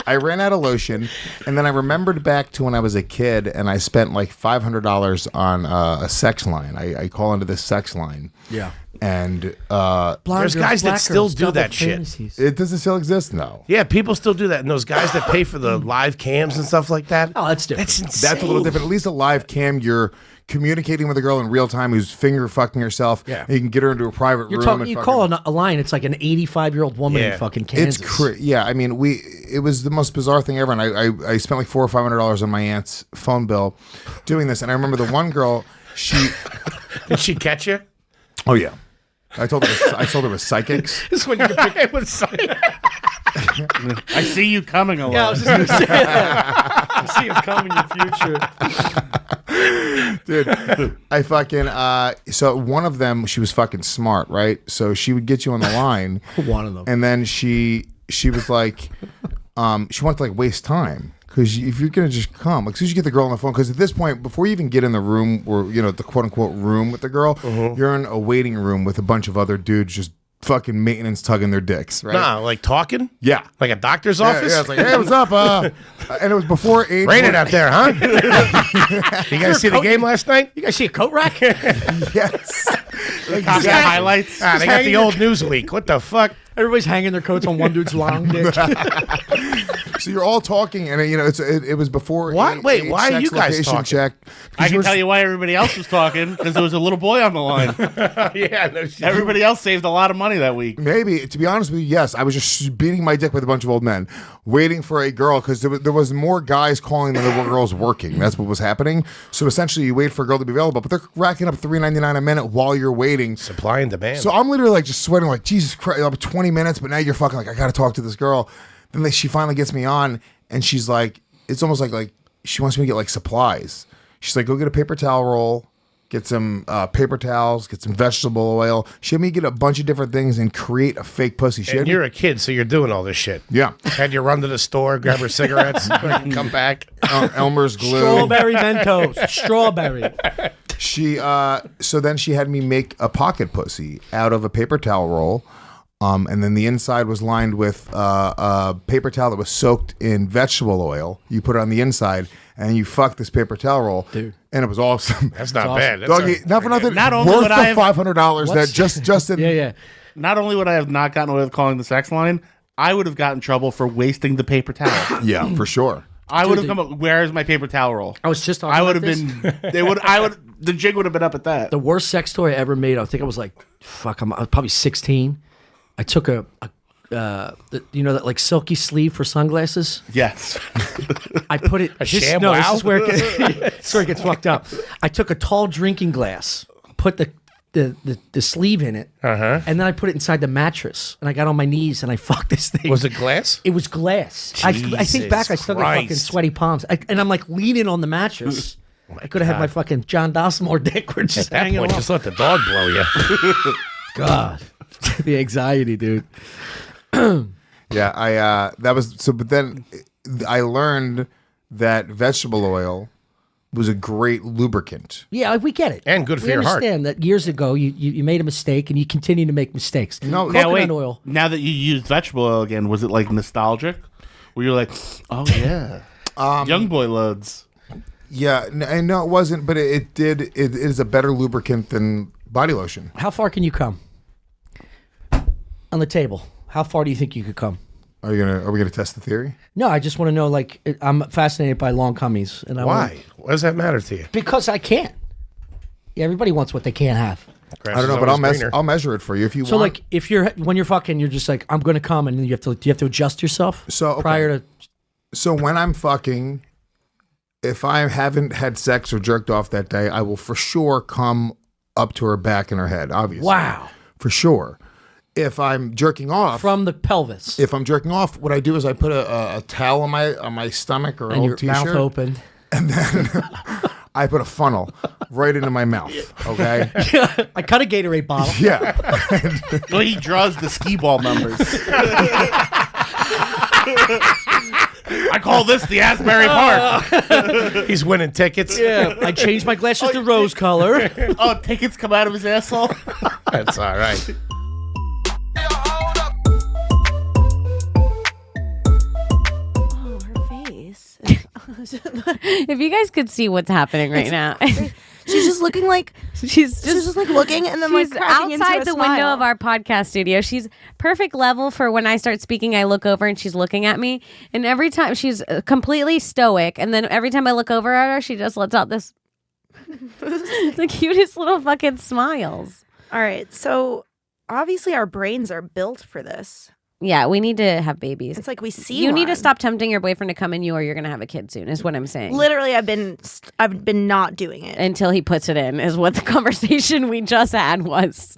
I ran out of lotion, and then I remembered back to when I was a kid, and I spent like $500 on a sex line. I call into this sex line. Yeah. And There's guys that still do that shit. It doesn't still exist now. Yeah, people still do that. And those guys that pay for the live cams and stuff like that. Oh, that's different. That's insane. That's a little different. At least a live cam, you're communicating with a girl in real time who's finger fucking herself. Yeah. And you can get her into a private You're room. talking. and You fucking- call a line. It's like an 85-year-old woman Yeah. in fucking Kansas. It's yeah. I mean, it was the most bizarre thing ever, and I spent like $400 or $500 on my aunt's phone bill doing this. And I remember the one girl, Did she catch you? Oh yeah, I told her it was psychics. This is when you It was I see you coming along. Yeah, I was just gonna say that. I see him coming in your future. Dude, I fucking so one of them, she was fucking smart, right? So she would get you on the line. One of them. And then she was like, she wanted to like waste time. Because if you're gonna just come, like, as soon as you get the girl on the phone, because at this point, before you even get in the room or the quote unquote room with the girl, you're in a waiting room with a bunch of other dudes just fucking maintenance tugging their dicks, right? Nah, like talking? Yeah. Like a doctor's office? Yeah, it's like, hey, what's up? And it was before 8. Raining out there, huh? You guys see the game last night? You guys see a coat rack? Yes. They got highlights. They got the old Newsweek. What the fuck? Everybody's hanging their coats on one dude's long dick. So you're all talking, and it was before. What? Wait, why are sex, you guys location talking? check. I can tell you why everybody else was talking, because there was a little boy on the line. Yeah, no shit. Everybody else saved a lot of money that week. Maybe, to be honest with you, yes. I was just beating my dick with a bunch of old men, waiting for a girl, because there was more guys calling than there were girls working. That's what was happening. So essentially, you wait for a girl to be available, but they're racking up $3.99 a minute while you're waiting. Supply and demand. So I'm literally like just sweating, like, Jesus Christ, like 20 minutes, but now you're fucking like, I got to talk to this girl. Then she finally gets me on, and she's like, it's almost like she wants me to get like supplies. She's like, go get a paper towel roll, get some paper towels, get some vegetable oil. She had me get a bunch of different things and create a fake pussy. And you're a kid, so you're doing all this shit. Yeah. Had you run to the store, grab her cigarettes, come back. Elmer's glue. Strawberry Mentos. Strawberry. She so then she had me make a pocket pussy out of a paper towel roll. And then the inside was lined with a paper towel that was soaked in vegetable oil. You put it on the inside, and you fuck this paper towel roll. Dude. And it was awesome. That's not bad. That's Doggy, not for nothing. Not only worth would the I have- $500 that just in. Yeah. Not only would I have not gotten away with calling the sex line, I would have gotten in trouble for wasting the paper towel. Yeah, for sure. I would have come up. Where's my paper towel roll? I was just talking I would about have this. been. They would. I would. The jig would have been up at that. The worst sex toy I ever made. I think I was like, fuck. I was probably 16. I took you know that like silky sleeve for sunglasses. Yes. I put it. A sham No, wow? this is where it gets fucked up. I took a tall drinking glass, put the sleeve in it, and then I put it inside the mattress, and I got on my knees and I fucked this thing. Was it glass? It was glass. I think back, I still got fucking Christ. sweaty palms, and I'm like leaning on the mattress. I could have had my fucking John Dosmore dick. We're just At that hanging point, off. just let the dog blow you. God, the anxiety, dude. Yeah, but then I learned that vegetable oil was a great lubricant. Yeah, we get it. And good for we your heart. understand that years ago you made a mistake and you continue to make mistakes. Now, Coconut oil. Now that you used vegetable oil again, was it like nostalgic? Where you're like, oh yeah, young boy loads. Yeah, and no, it wasn't, but it did. It is a better lubricant than body lotion. How far can you come? On the table. How far do you think you could come? Are we gonna test the theory? No, I just want to know. Like, I'm fascinated by long cummies, and Why? Why does that matter to you? Because I can't. Yeah, everybody wants what they can't have. I don't know, but I'll measure it for you if you So, want. like, if when you're fucking, you're just like, I'm gonna come, and then do you have to adjust yourself? So prior to. So when I'm fucking, if I haven't had sex or jerked off that day, I will for sure come up to her back and her head. Obviously, Wow. for sure. If I'm jerking off from the pelvis, if I'm jerking off, what I do is I put a towel on my stomach or an and old your t-shirt, mouth open, and then I put a funnel right into my mouth. Okay, I cut a Gatorade bottle. Yeah. Well, he draws the skee ball numbers. I call this the Asbury Park. He's winning tickets. Yeah, I changed my glasses to rose color. Oh, tickets come out of his asshole. That's all right. If you guys could see what's happening right now. She's just looking like she's just like looking and then she's like cracking into outside a the smile. window of our podcast studio. She's perfect level for when I start speaking. I look over and she's looking at me, and every time she's completely stoic, and then every time I look over at her, she just lets out this the cutest little fucking smiles. All right, so obviously our brains are built for this. Yeah, we need to have babies. It's like we see you need to one. stop tempting your boyfriend to come in you, or you're gonna have a kid soon. Is what I'm saying. Literally, I've been not doing it until he puts it in. Is what the conversation we just had was.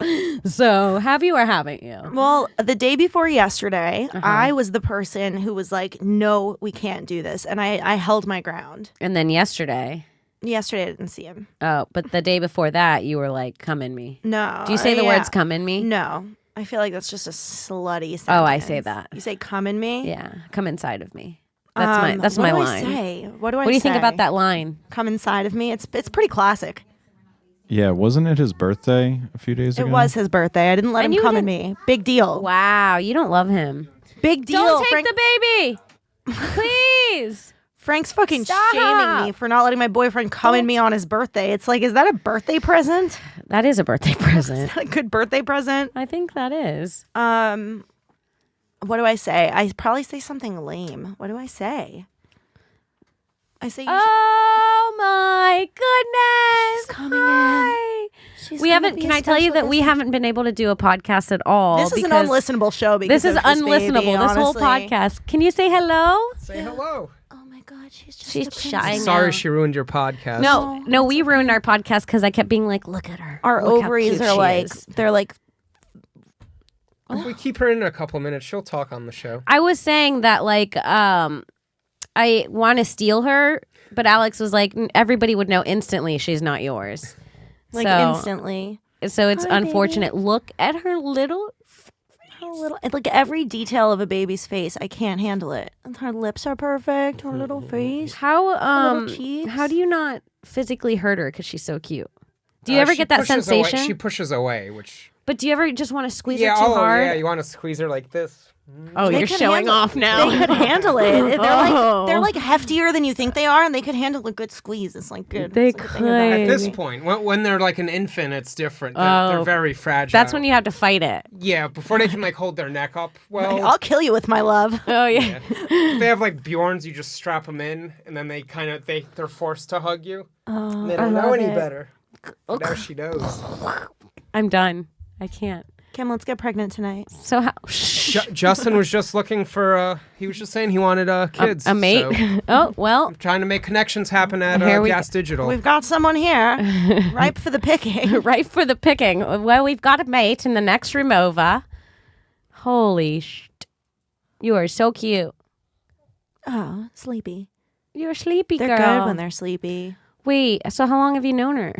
So have you or haven't you? Well, the day before yesterday, I was the person who was like, "No, we can't do this," and I held my ground. And then yesterday I didn't see him. Oh, but the day before that, you were like, "Come in me." No. Do you say the words "come in me"? No. I feel like that's just a slutty sentence. Oh, I say that. You say "come in me"? Yeah, come inside of me. That's my what do line. I say? What do I say? What do you think about that line? Come inside of me. It's pretty classic. Yeah, wasn't it his birthday a few days ago? It was his birthday. I didn't let And him you come in me. Big deal. Wow, you don't love him. Big deal. Don't take the baby, please. Frank's fucking Stop. shaming me for not letting my boyfriend come in me on his birthday. It's like, is that a birthday present? That is a birthday present. Is that a good birthday present? I think that is. What do I say? I probably say something lame. What do I say? I say, oh my goodness. She's coming in. We haven't. Can I tell you that we haven't been able to do a podcast at all? This is an because unlistenable show. Because this is of this unlistenable. baby, This whole honestly. podcast. Can you say hello? Say hello. She's shy. Sorry now. she ruined your podcast. No, we ruined our podcast because I kept being like, "Look at her. Our Look how ovaries cute are she like, is." they're like. If we keep her in a couple minutes, she'll talk on the show. I was saying that like, I want to steal her, but Alex was like, everybody would know instantly she's not yours. Like So- instantly. So it's Hi, unfortunate. Look at her little. Like every detail of a baby's face, I can't handle it. Her lips are perfect. Her little face. How little cheeks. how do you not physically hurt her because she's so cute? Do you ever She get that pushes away- sensation? She pushes away, which... But do you ever just want to squeeze yeah, her too hard? yeah, you want to squeeze her like this. Oh, They you're could showing handle- off now. They could handle it. Oh. They're like heftier than you think they are, and they could handle a good squeeze. It's like good. They it's like a thing of that. At this point, when they're like an infant, it's different. They're, Oh. they're very fragile. That's when you have to fight it. Yeah, before they can like hold their neck up. Well, I'll kill you with my love. Oh yeah. if they have like Bjorns, you just strap them in, and then they're forced to hug you. Oh, And they I don't know love any it. better. But now she knows. I'm done. I can't. Kim, let's get pregnant tonight. So how? Justin was just looking for. He was just saying he wanted kids. A mate? so Oh well. I'm trying to make connections happen at Here we Gas Digital. We've got someone here, ripe for the picking. Ripe for the picking. Well, we've got a mate in the next room over. Holy You are so cute. Oh, sleepy. You're a sleepy They're girl. good when they're sleepy. Wait, so how long have you known her?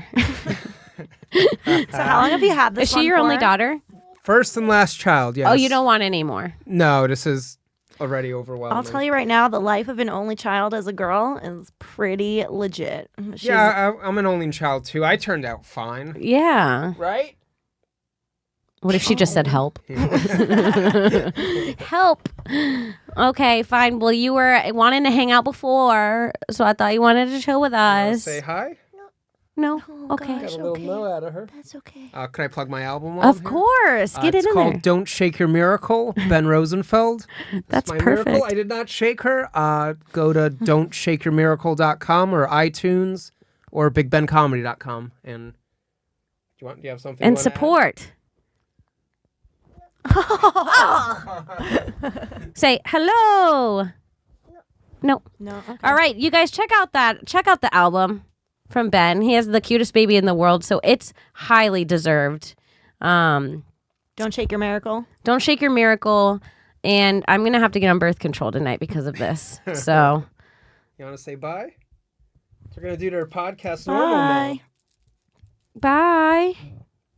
So how long have you had this? Is she one your only for? daughter? First and last child. Yes. Oh, you don't want any more. No, this is already overwhelming. I'll tell you right now, the life of an only child as a girl is pretty legit. I'm an only child too. I turned out fine. Yeah. Right? What if she just said help? Help. Okay, fine. Well, you were wanting to hang out before, so I thought you wanted to chill with us. Say hi. No. Okay. Got a little no out of her. That's okay. Can I plug my album? Of course. Get it it's in called there. "Don't Shake Your Miracle." Ben Rosenfeld. That's my perfect. Miracle. I did not shake her. Go to don'tshakeyourmiracle.com or iTunes or bigbencomedy.com and do you have something? And you wanna support. Say hello. No. No. Okay. All right, you guys check out the album from Ben. He has the cutest baby in the world, so it's highly deserved. Don't shake your miracle. Don't shake your miracle. And I'm gonna have to get on birth control tonight because of this. So You want to say bye? We're gonna do their podcast normal now. bye.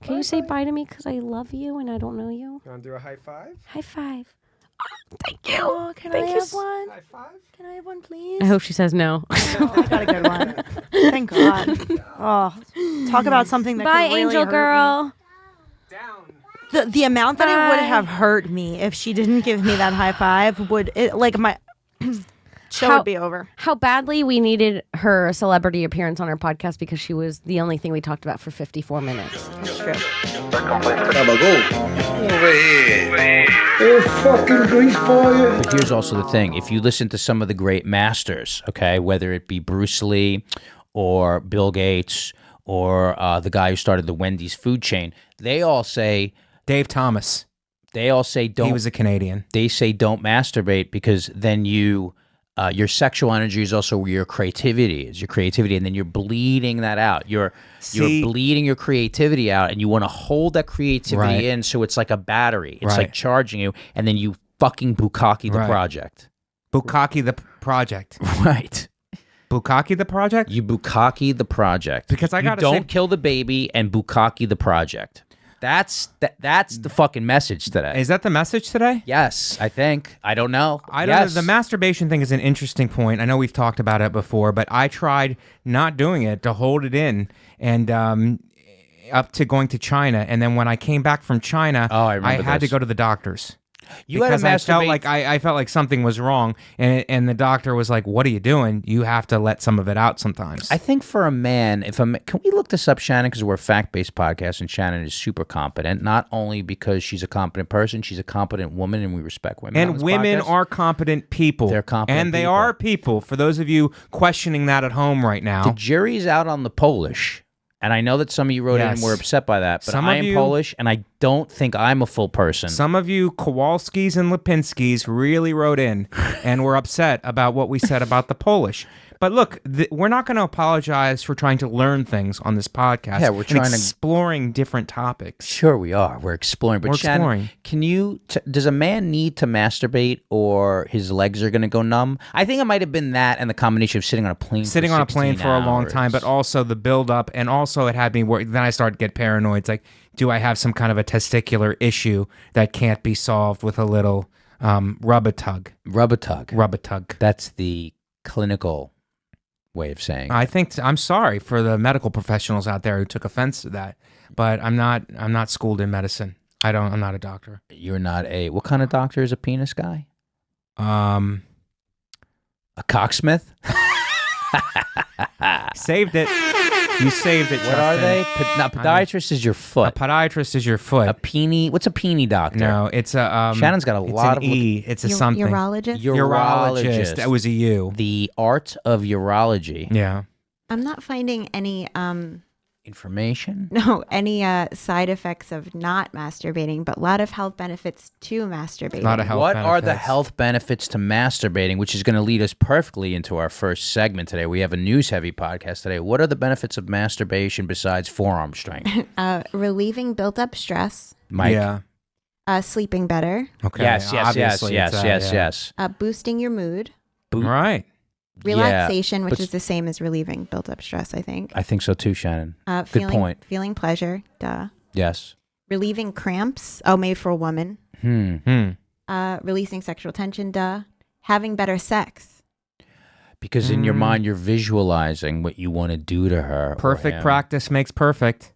Can you say bye to me because I love you and I don't know you? You want to do a high five? High five. Oh, thank you. Oh, can Thank I you have one? High five? Can I have one, please? I hope she says no. I got a good one. Thank God. Oh, talk about something that Bye, could really angel hurt girl. Me. The amount that it would Bye. have hurt me if she didn't give me that high five would my show would be over. How badly we needed her celebrity appearance on our podcast because she was the only thing we talked about for 54 minutes. That's true. But here's also the thing. If you listen to some of the great masters, okay, whether it be Bruce Lee or Bill Gates or the guy who started the Wendy's food chain, they all say... Dave Thomas. They all say don't... He was a Canadian. They say don't masturbate because then you... your sexual energy is also where your creativity is. Your creativity, and then you're bleeding that out. You're bleeding your creativity out, and you want to hold that creativity in, so it's like a battery. It's like charging you, and then you fucking bukkake the project. Bukkake the project. Right. Bukkake the project? You bukkake the project. Because I gotta don't kill the baby and bukkake the project. That's the fucking message today. Is that the message today? Yes, I think. I don't know. I don't know. The masturbation thing is an interesting point. I know we've talked about it before, but I tried not doing it to hold it in and up to going to China. And then when I came back from China, I had to go to the doctors. Because I felt like something was wrong, and the doctor was like, "What are you doing? You have to let some of it out sometimes." I think for a man, can we look this up, Shannon? Because we're a fact-based podcast, and Shannon is super competent. Not only because she's a competent person, she's a competent woman, and we respect women. And women are competent people. They're competent, and they are people. For those of you questioning that at home right now, the jury's out on the Polish. And I know that some of you wrote in and were upset by that, but I am Polish, and I don't think I'm a full person. Some of you Kowalskis and Lipinskis really wrote in and were upset about what we said about the Polish. But look, we're not going to apologize for trying to learn things on this podcast. Yeah, we're trying to exploring different topics. Sure, we are. We're exploring. But Shannon, can you? Does a man need to masturbate, or his legs are going to go numb? I think it might have been that, and the combination of sitting on a plane, for a long time, but also the build up, and also it had me worried. Then I started to get paranoid. It's like, do I have some kind of a testicular issue that can't be solved with a little rub-a-tug? Rub-a-tug. Rub-a-tug. That's the clinical way of saying. I'm sorry for the medical professionals out there who took offense to that, but I'm not schooled in medicine. I'm not a doctor. You're not a. What kind of doctor is a penis guy? A cocksmith? Saved it. You saved it. What are they? Now, podiatrist is your foot. A podiatrist is your foot. A peenie. What's a peenie doctor? No, it's a. Shannon's got a lot of. It's a something. Urologist? Urologist. That was a U. The art of urology. Yeah. I'm not finding any information. No, any side effects of not masturbating, but a lot of health benefits to masturbating. What are the health benefits to masturbating, which is going to lead us perfectly into our first segment today? We have a news-heavy podcast today. What are the benefits of masturbation besides forearm strength? Relieving built-up stress. Mike? Yeah. Sleeping better. Okay. Yes. Boosting your mood. Right. Relaxation, which is the same as relieving built-up stress, I think. I think so too, Shannon. Good point. Feeling pleasure, duh. Yes. Relieving cramps, made for a woman. Releasing sexual tension, duh. Having better sex. Because in your mind, you're visualizing what you want to do to her. Perfect practice makes perfect.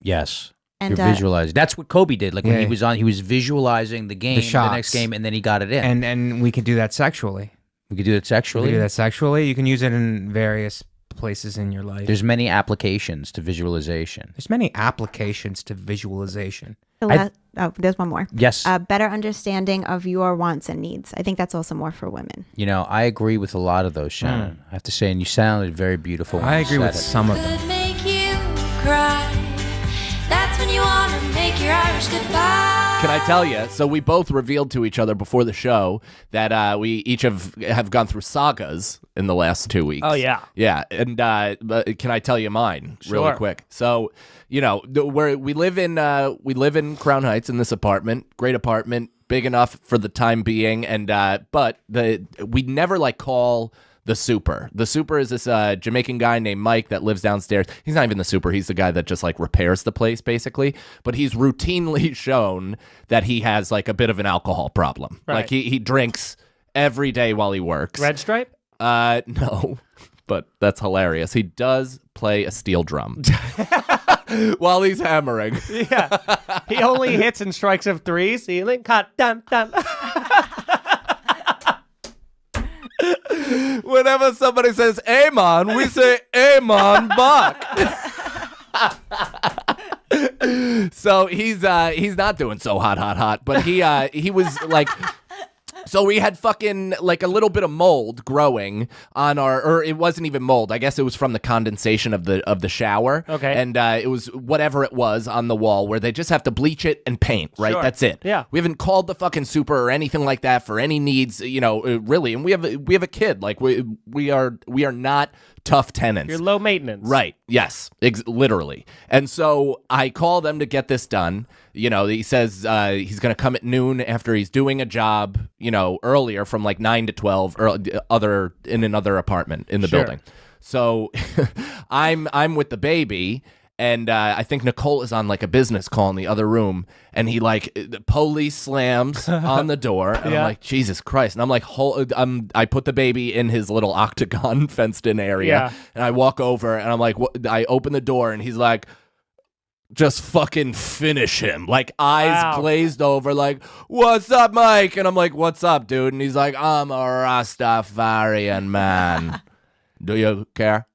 Yes. And, you're visualizing. That's what Kobe did. Like when Yeah. he was visualizing the game, the next game, and then he got it in. And we can do that sexually. We could do that sexually? We can do that sexually. You can use it in various places in your life. There's many applications to visualization. There's many applications to visualization. There's one more. Yes. Better understanding of your wants and needs. I think that's also more for women. You know, I agree with a lot of those, Shannon. I have to say, and you sounded very beautiful. I agree with some of them. Make you cry. That's when you want to make your Irish goodbye. Can I tell you? So we both revealed to each other before the show that we each have gone through sagas in the last 2 weeks. Oh, yeah. Yeah, and but can I tell you mine really Sure. quick? So we live in Crown Heights in this apartment, great apartment, big enough for the time being, and but we never call the super. The super is this Jamaican guy named Mike that lives downstairs. He's not even the super. He's the guy that just repairs the place basically. But he's routinely shown that he has a bit of an alcohol problem. Right. Like he drinks every day while he works. Red Stripe? No, but that's hilarious. He does play a steel drum while he's hammering. Yeah. He only hits and strikes of three. Ceiling cut. Dun, dun. Whenever somebody says "Amen," we say "Amen" back. So he's not doing so hot, but he was so we had fucking a little bit of mold growing on or it wasn't even mold. I guess it was from the condensation of the shower. Okay. And it was whatever it was on the wall where they just have to bleach it and paint, right? Sure. That's it. Yeah. We haven't called the fucking super or anything like that for any needs, really. And we have a kid. We are not tough tenants. You're low maintenance. Right. Yes. Literally. And so I call them to get this done. He says he's going to come at noon after he's doing a job, earlier from 9 to 12 or in another apartment in the Sure. building. So I'm with the baby. And I think Nicole is on a business call in the other room, and he the police slams on the door, and Yeah. I'm like, Jesus Christ! And I'm I put the baby in his little octagon fenced-in area, Yeah. and I walk over, and I'm like, what? I open the door, and he's like, just fucking finish him, eyes Wow. glazed over, what's up, Mike? And I'm like, what's up, dude? And he's like, I'm a Rastafarian man. Do you care?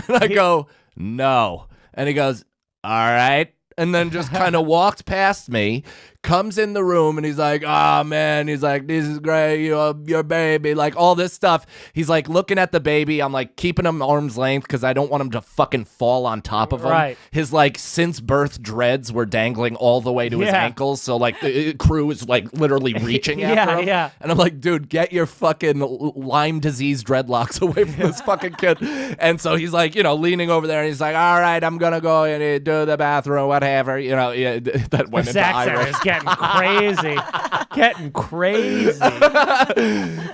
And I go, no. And he goes, all right. And then just kind of walked past me, comes in the room, and he's like, oh, man. He's like, this is great. Your baby. All this stuff. He's looking at the baby. I'm keeping him arm's length because I don't want him to fucking fall on top of him. Right. His since birth dreads were dangling all the way to his Yeah. ankles. So the crew is literally reaching Yeah, after him. yeah. And I'm like, dude, get your fucking Lyme disease dreadlocks away from this fucking kid. And so he's leaning over there, and he's like, all right, I'm going to go and do the bathroom, whatever. That went into accent Irish. is getting crazy. Getting crazy.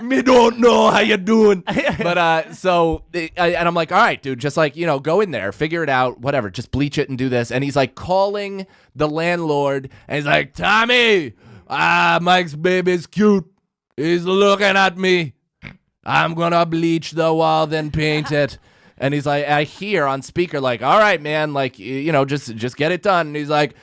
Me don't know how you doing. But and I'm like, all right, dude, just go in there, figure it out, whatever, just bleach it and do this. And he's calling the landlord, and he's like, Tommy, Mike's baby's cute. He's looking at me. I'm gonna bleach the wall, then paint it. And he's like, I hear on speaker, all right, man, just get it done. And he's like,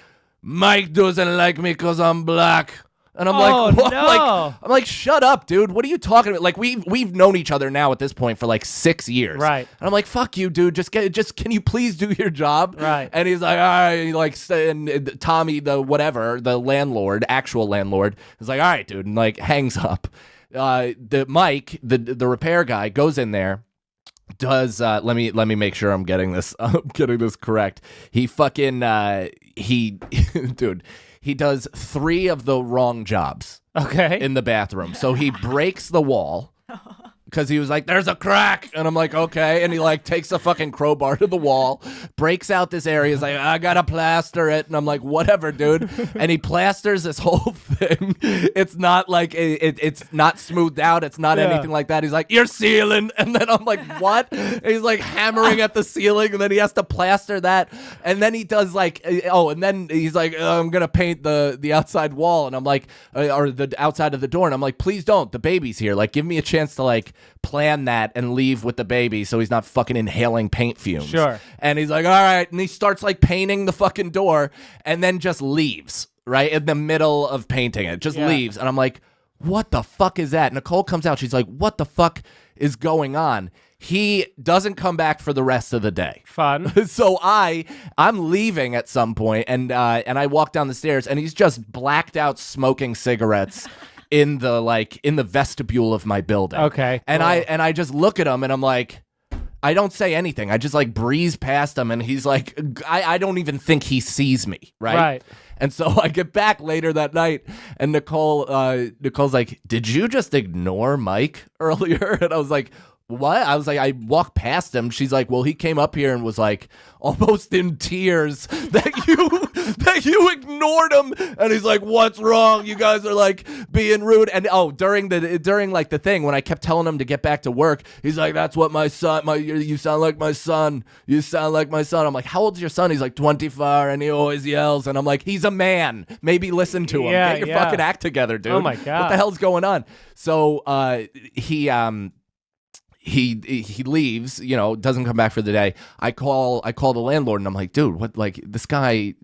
Mike doesn't like me because I'm black. And I'm like, what? No. I'm like, shut up, dude. What are you talking about? Like, we've known each other now at this point for like 6 years. Right. And I'm like, fuck you, dude. Just can you please do your job? Right. And he's like, all right. Like, and Tommy, the landlord, actual landlord, is like, all right, dude. And like hangs up. The Mike, the repair guy, goes in there. Does let me make sure I'm getting this correct. He fucking dude. He does 3 of the wrong jobs. Okay. In the bathroom. So he breaks the wall because he was like, there's a crack. And I'm like, okay. And he like takes a fucking crowbar to the wall, breaks out this area. He's like, I gotta plaster it. And I'm like, whatever, dude. And he plasters this whole thing. It's not like, it's not smoothed out. It's not anything like that. He's like, you're sealing. And then I'm like, what? And he's like hammering at the ceiling. And then he has to plaster that. And then he does like, and then he's like, I'm gonna paint the outside wall. And I'm like, or the outside of the door. And I'm like, please don't. The baby's here. Like, give me a chance to like plan that and leave with the baby so he's not fucking inhaling paint fumes. Sure. And he's like, all right. And he starts like painting the fucking door and then just leaves right in the middle of painting it. Just leaves. And I'm like, what the fuck is that? Nicole comes out. She's like, what the fuck is going on? He doesn't come back for the rest of the day. Fun. So I'm leaving at some point and I walk down the stairs and he's just blacked out smoking cigarettes in the vestibule of my building. Okay. And I just look at him and I'm like, I don't say anything. I just like breeze past him and he's like, I don't even think he sees me. Right. And so I get back later that night and Nicole's like, did you just ignore Mike earlier? And I was like, what? I was like, I walked past him. She's like, well, he came up here and was like almost in tears that you ignored him. And he's like, what's wrong? You guys are like being rude. And during like the thing when I kept telling him to get back to work, he's like, that's what you sound like my son. You sound like my son. I'm like, how old's your son? He's like 24 and he always yells. And I'm like, he's a man. Maybe listen to him. Get your fucking act together, dude. Oh my God. What the hell's going on? So he leaves, doesn't come back for the day. I call the landlord and I'm like, dude, what, like this guy's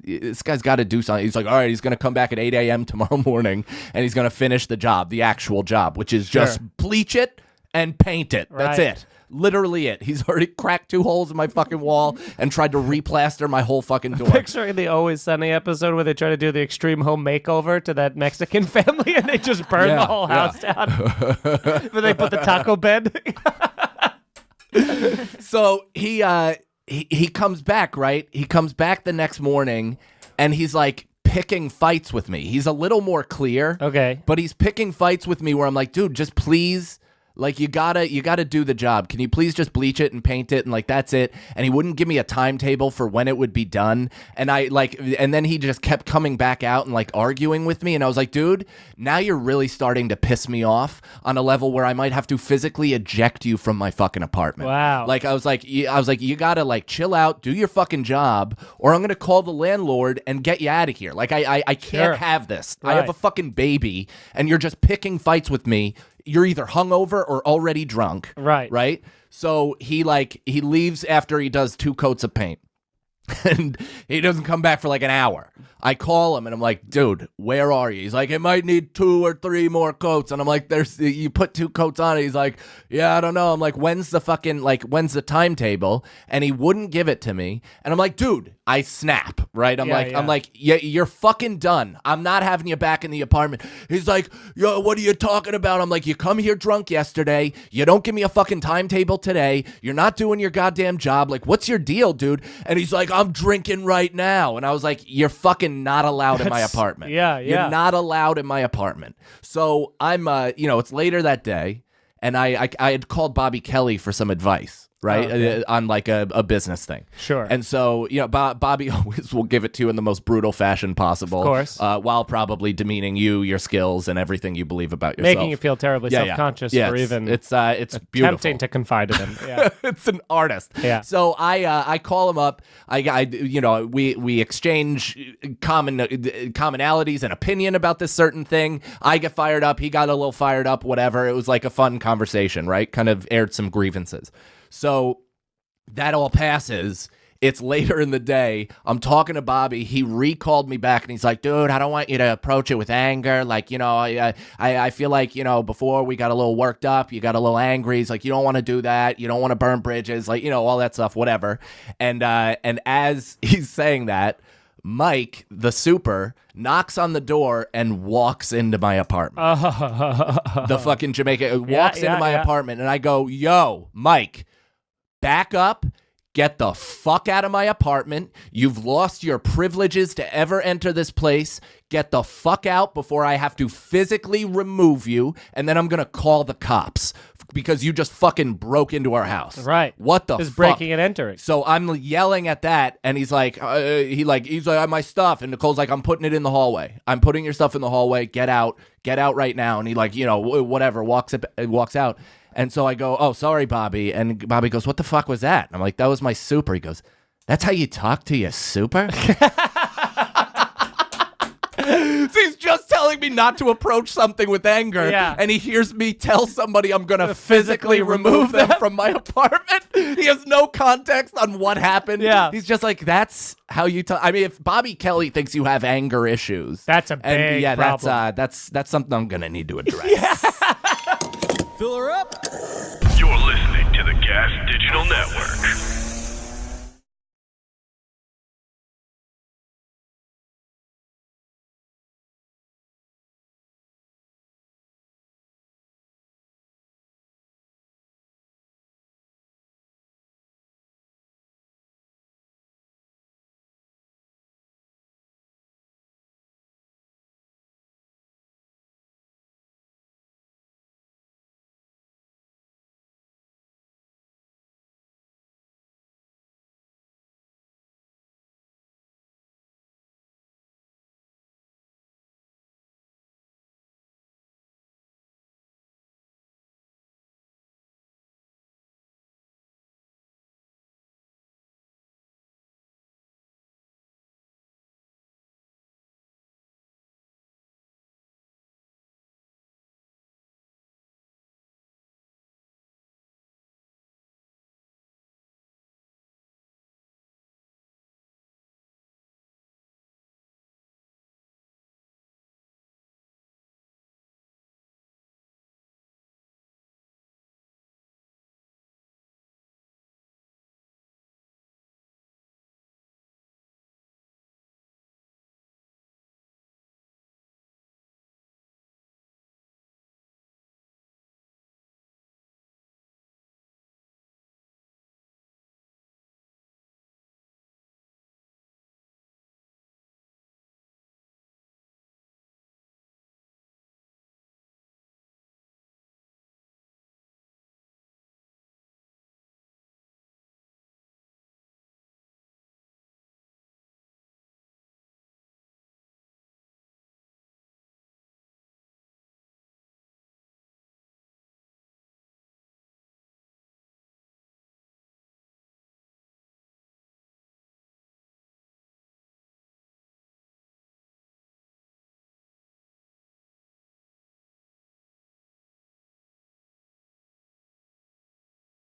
got to do something. He's like, all right, he's going to come back at 8 a.m. tomorrow morning and he's going to finish the job, the actual job, which is just bleach it and paint it. That's it. Literally it. He's already cracked 2 holes in my fucking wall and tried to replaster my whole fucking door. Picturing the Always Sunny episode where they try to do the extreme home makeover to that Mexican family and they just burn the whole house down. But they put the taco bed. So he comes back, right? He comes back the next morning and he's like picking fights with me. He's a little more clear. Okay. But he's picking fights with me where I'm like, dude, just please. Like, you gotta do the job. Can you please just bleach it and paint it and like that's it? And he wouldn't give me a timetable for when it would be done. And and then he just kept coming back out and like arguing with me. And I was like, dude, now you're really starting to piss me off on a level where I might have to physically eject you from my fucking apartment. Wow. Like I was like, you gotta like chill out, do your fucking job, or I'm gonna call the landlord and get you out of here. Like I can't have this. I have a fucking baby, and you're just picking fights with me. You're either hungover or already drunk. Right. So he leaves after he does 2 coats of paint. And he doesn't come back for like an hour. I call him and I'm like, dude, where are you? He's like, it might need 2 or 3 more coats. And I'm like, you put 2 coats on it. He's like, yeah, I don't know. I'm like, when's the timetable? And he wouldn't give it to me. And I'm like, dude, I snap, right? I'm like, yeah, you're fucking done. I'm not having you back in the apartment. He's like, yo, what are you talking about? I'm like, you come here drunk yesterday. You don't give me a fucking timetable today. You're not doing your goddamn job. Like, what's your deal, dude? And he's like, I'm drinking right now. And I was like, you're fucking not allowed in my apartment. You're not allowed in my apartment. So I'm, it's later that day. And I had called Bobby Kelly for some advice. Right. On like a business thing. Sure. And so, Bobby always will give it to you in the most brutal fashion possible. Of course. While probably demeaning you, your skills, and everything you believe about yourself. Making you feel terribly self-conscious for even it's beautiful. Attempting to confide in him. Yeah. It's an artist. Yeah. So I call him up. We exchange commonalities and opinion about this certain thing. I get fired up. He got a little fired up, whatever. It was like a fun conversation, right? Kind of aired some grievances. So that all passes. It's later in the day. I'm talking to Bobby. He recalled me back and he's like, dude, I don't want you to approach it with anger. Like, you know, I feel like, you know, before we got a little worked up, you got a little angry. He's like, you don't want to do that. You don't want to burn bridges. Like, you know, all that stuff, whatever. And as he's saying that, Mike, the super, knocks on the door and walks into my apartment. The fucking Jamaican walks into my apartment and I go, yo, Mike, back up. Get the fuck out of my apartment. You've lost your privileges to ever enter this place. Get the fuck out before I have to physically remove you, and then I'm going to call the cops because you just fucking broke into our house. Right. What the Is fuck? breaking and entering. So I'm yelling at that, and he's like, he's like, I have my stuff, and Nicole's like, I'm putting it in the hallway. I'm putting your stuff in the hallway. Get out right now. And he like, you know, whatever, walks out. And so I go, oh, sorry, Bobby. And Bobby goes, what the fuck was that? And I'm like, that was my super. He goes, that's how you talk to your super? So he's just telling me not to approach something with anger. And he hears me tell somebody I'm going to physically remove them from my apartment. He has no context on what happened. He's just like, that's how you talk. I mean, if Bobby Kelly thinks you have anger issues. That's a big problem. That's something I'm going to need to address. Fill her up. You're listening to the Gas Digital Network.